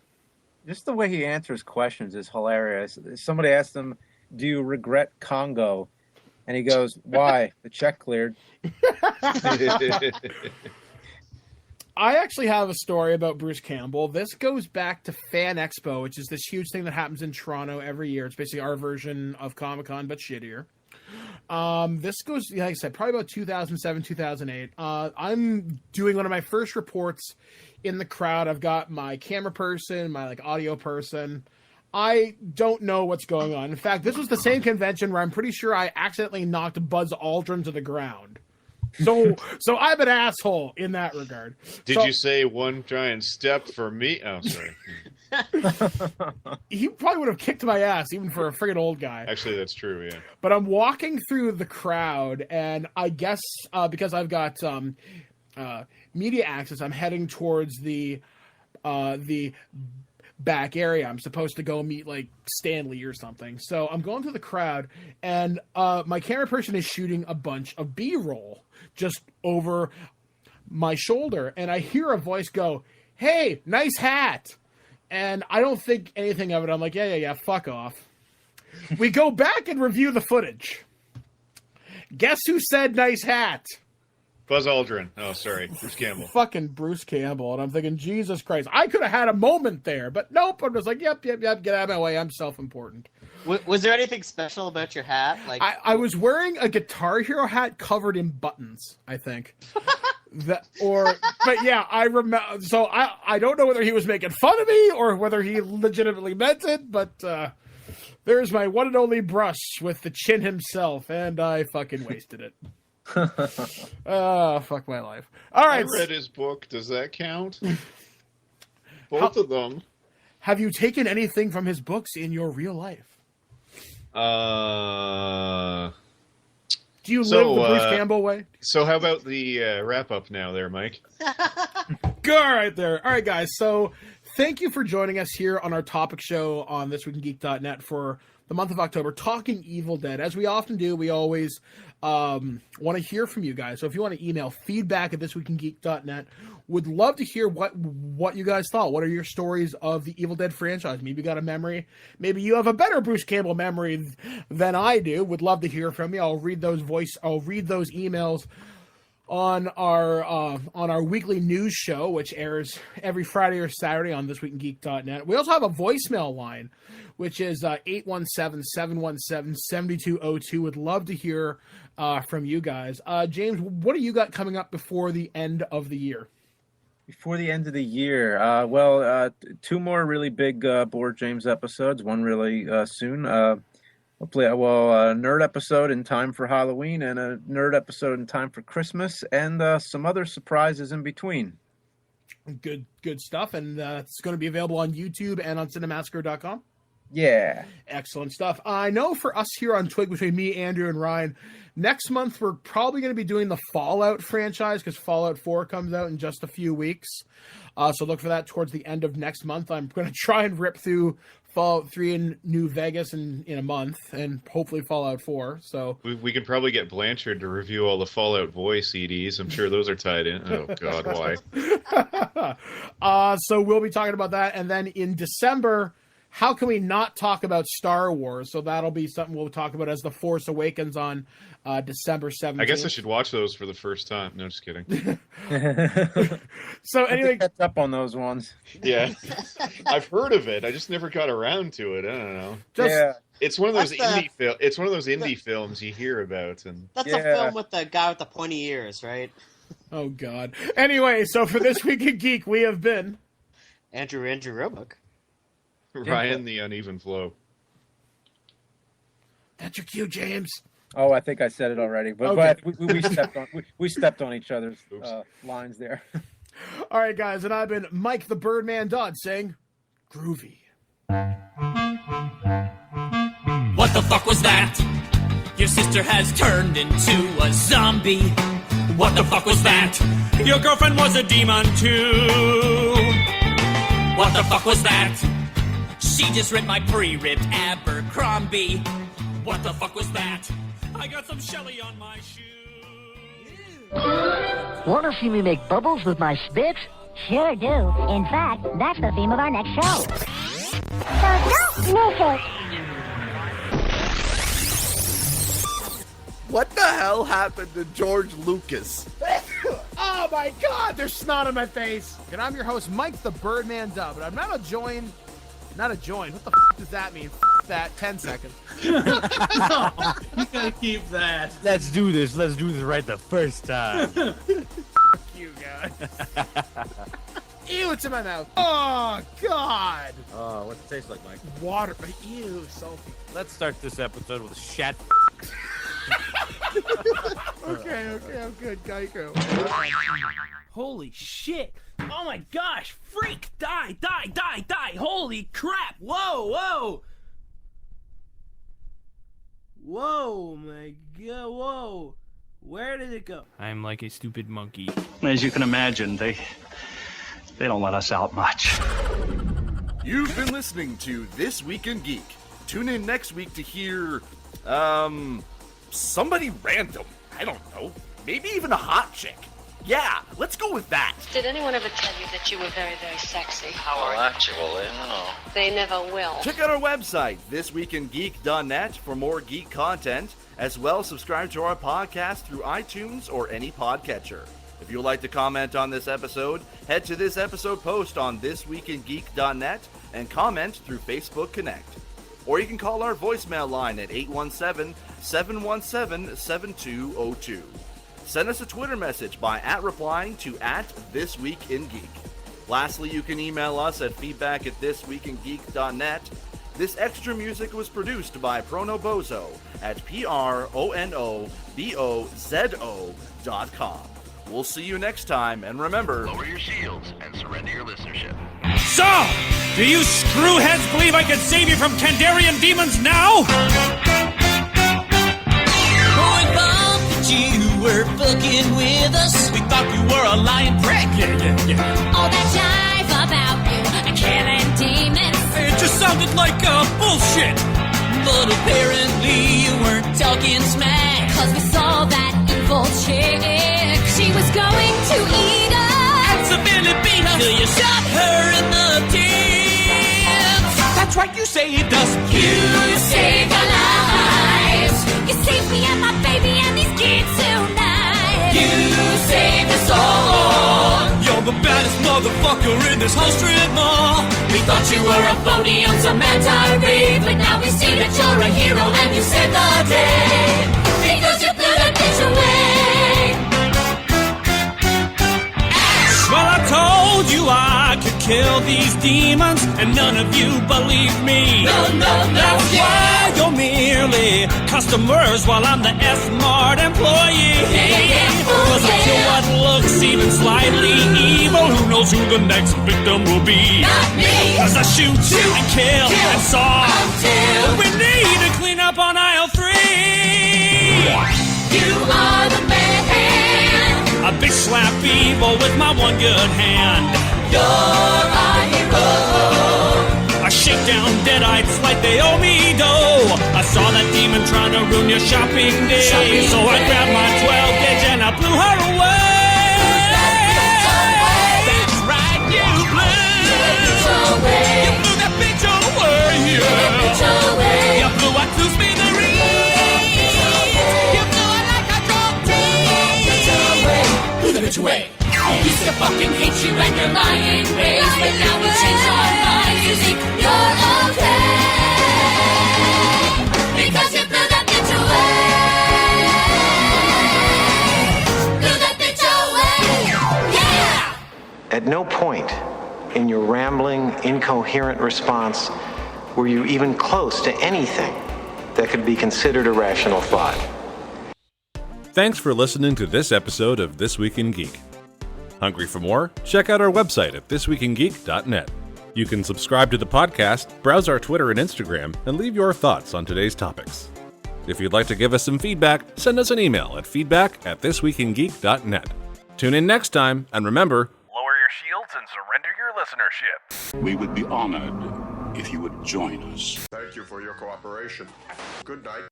Just the way he answers questions is hilarious. Somebody asked him, "Do you regret Congo?" And he goes, "Why? The check cleared." I actually have a story about Bruce Campbell. This goes back to Fan Expo, which is this huge thing that happens in Toronto every year. It's basically our version of Comic-Con, but shittier. This goes, like I said, probably about 2007, 2008. I'm doing one of my first reports in the crowd. I've got my camera person, my audio person. I don't know what's going on. In fact, this was the same convention where I'm pretty sure I accidentally knocked Buzz Aldrin to the ground. So I'm an asshole in that regard. Did you say one giant step for me? Oh, sorry. He probably would have kicked my ass, even for a friggin' old guy. Actually, that's true, yeah. But I'm walking through the crowd, and I guess because I've got media access, I'm heading towards the back area. I'm supposed to go meet Stanley or something. So I'm going through the crowd, and my camera person is shooting a bunch of B-roll just over my shoulder, and I hear a voice go, "Hey, nice hat." And I don't think anything of it. I'm like, yeah, fuck off. We go back and review the footage. Guess who said nice hat? Buzz Aldrin. Oh, sorry. Bruce Campbell. Fucking Bruce Campbell. And I'm thinking, Jesus Christ. I could have had a moment there, but nope. I'm just like, yep, get out of my way. I'm self-important. Was there anything special about your hat? I was wearing a Guitar Hero hat covered in buttons, I think. But yeah, I remember. So I don't know whether he was making fun of me or whether he legitimately meant it, but there's my one and only brush with the chin himself, and I fucking wasted it. Oh, fuck my life. All right. I read his book. Does that count? Both of them. Have you taken anything from his books in your real life? Do you live the Bruce Campbell way? So how about the wrap-up now there, Mike? Go right there. All right, guys. So thank you for joining us here on our topic show on ThisWeekInGeek.net for the month of October, talking Evil Dead. As we often do, we always want to hear from you guys. So if you want to email feedback at ThisWeekInGeek.net, would love to hear what you guys thought. What are your stories of the Evil Dead franchise? Maybe you got a memory. Maybe you have a better Bruce Campbell memory than I do. Would love to hear from you. I'll read those emails on our weekly news show, which airs every Friday or Saturday on ThisWeekInGeek.net. We also have a voicemail line, which is 817-717-7202. Would love to hear from you guys. James, what do you got coming up before the end of the year? Before the end of the year, two more really big Board James episodes. One really soon. Hopefully, a nerd episode in time for Halloween, and a nerd episode in time for Christmas, and some other surprises in between. Good stuff, and it's going to be available on YouTube and on Cinemassacre.com. Yeah. Excellent stuff. I know for us here on Twig, between me, Andrew, and Ryan, next month we're probably going to be doing the Fallout franchise because Fallout 4 comes out in just a few weeks. So look for that towards the end of next month. I'm going to try and rip through Fallout 3 in New Vegas in a month, and hopefully Fallout 4. So we could probably get Blanchard to review all the Fallout voice CDs. I'm sure those are tied in. Oh, God, why? So we'll be talking about that. And then in December, how can we not talk about Star Wars? So that'll be something we'll talk about as The Force Awakens on December 17th. I guess I should watch those for the first time. No, just kidding. So anyway, catch up on those ones. Yeah, I've heard of it. I just never got around to it. I don't know. It's one of those indie films you hear about, and that's a film with the guy with the pointy ears, right? Oh God. Anyway, so for This Week in Geek, we have been Andrew Roebuck. Ryan the Uneven Flow. That's your cue, James. Oh, I think I said it already, but, Okay. but we stepped on each other's lines there. All right, guys, and I've been Mike the Birdman Dodd saying, groovy. What the fuck was that? Your sister has turned into a zombie. What the fuck was that? Your girlfriend was a demon too. What the fuck was that? She just ripped my pre-ripped Abercrombie. What the fuck was that? I got some Shelly on my shoe. Want to see me make bubbles with my spit? Sure do. In fact, that's the theme of our next show. So don't miss it. What the hell happened to George Lucas? Oh my God, there's snot on my face. And I'm your host, Mike the Birdman Dub, and I'm not a join. What the f does that mean? F that. 10 seconds. No, you gotta keep that. Let's do this right the first time. F you guys. Ew, it's in my mouth. Oh God. What's it taste like, Mike? Water. Ew, salty. Let's start this episode with a shat. Okay, I'm good. Geico. Holy shit. Oh my gosh. Freak. Die. Holy crap. Whoa. Whoa, my God. Whoa. Where did it go? I'm like a stupid monkey. As you can imagine, they don't let us out much. You've been listening to This Week in Geek. Tune in next week to hear, somebody random. I don't know. Maybe even a hot chick. Yeah, let's go with that. Did anyone ever tell you that you were very, very sexy? Well, actually, no. They never will. Check out our website, thisweekingeek.net, for more geek content. As well, subscribe to our podcast through iTunes or any podcatcher. If you'd like to comment on this episode, head to this episode post on thisweekingeek.net and comment through Facebook Connect. Or you can call our voicemail line at 817-717-7202. Send us a Twitter message by replying to @ThisWeekInGeek. Lastly, you can email us at feedback@thisweekingeek.net. This extra music was produced by Pronobozo at pronobozo.com. We'll see you next time, and remember, lower your shields and surrender your listenership. So, do you screwheads believe I can save you from Kandarian demons now? Oh, I thought that you were fucking with us. We thought you were a lying prick. Yeah. All that jive about you and killing demons. It just sounded like bullshit. But apparently you weren't talking smack. 'Cause we saw that evil chick. She was going to eat us. And severely beat us. Till you shot her in the tits. That's right, you saved us. You saved our lives. You saved me and my baby and these kids tonight. You saved us all. You're the baddest motherfucker in this whole strip mall. We thought you were a phony on some anti-rave, but now we see that you're a hero and you saved the day. Because you blew that bitch away. Well, I told you I could kill these demons, and none of you believed me. No. That's why you're merely customers while I'm the S-Mart employee. Yeah. Cause I kill what looks even slightly evil. Who knows who the next victim will be? Not me. Cause I shoot and kill and saw evil with my one good hand. You're my hero. I shake down deadites like they owe me dough. I saw that demon trying to ruin your shopping day. So I grabbed my 12 gauge and I blew her away. That's right, you blew. You blew that bitch away. You blew what to smithereens. You blew it like a drop tea. Blew the bitch away. I used to fucking hate you and your lying ways, but now we changed our minds. You think you're okay because you blew that bitch away. Blew that bitch away. Yeah. At no point in your rambling, incoherent response were you even close to anything that could be considered a rational thought. Thanks for listening to this episode of This Week in Geek. Hungry for more? Check out our website at thisweekingeek.net. You can subscribe to the podcast, browse our Twitter and Instagram, and leave your thoughts on today's topics. If you'd like to give us some feedback, send us an email at feedback@thisweekingeek.net. Tune in next time, and remember, lower your shields and surrender your listenership. We would be honored if you would join us. Thank you for your cooperation. Good night.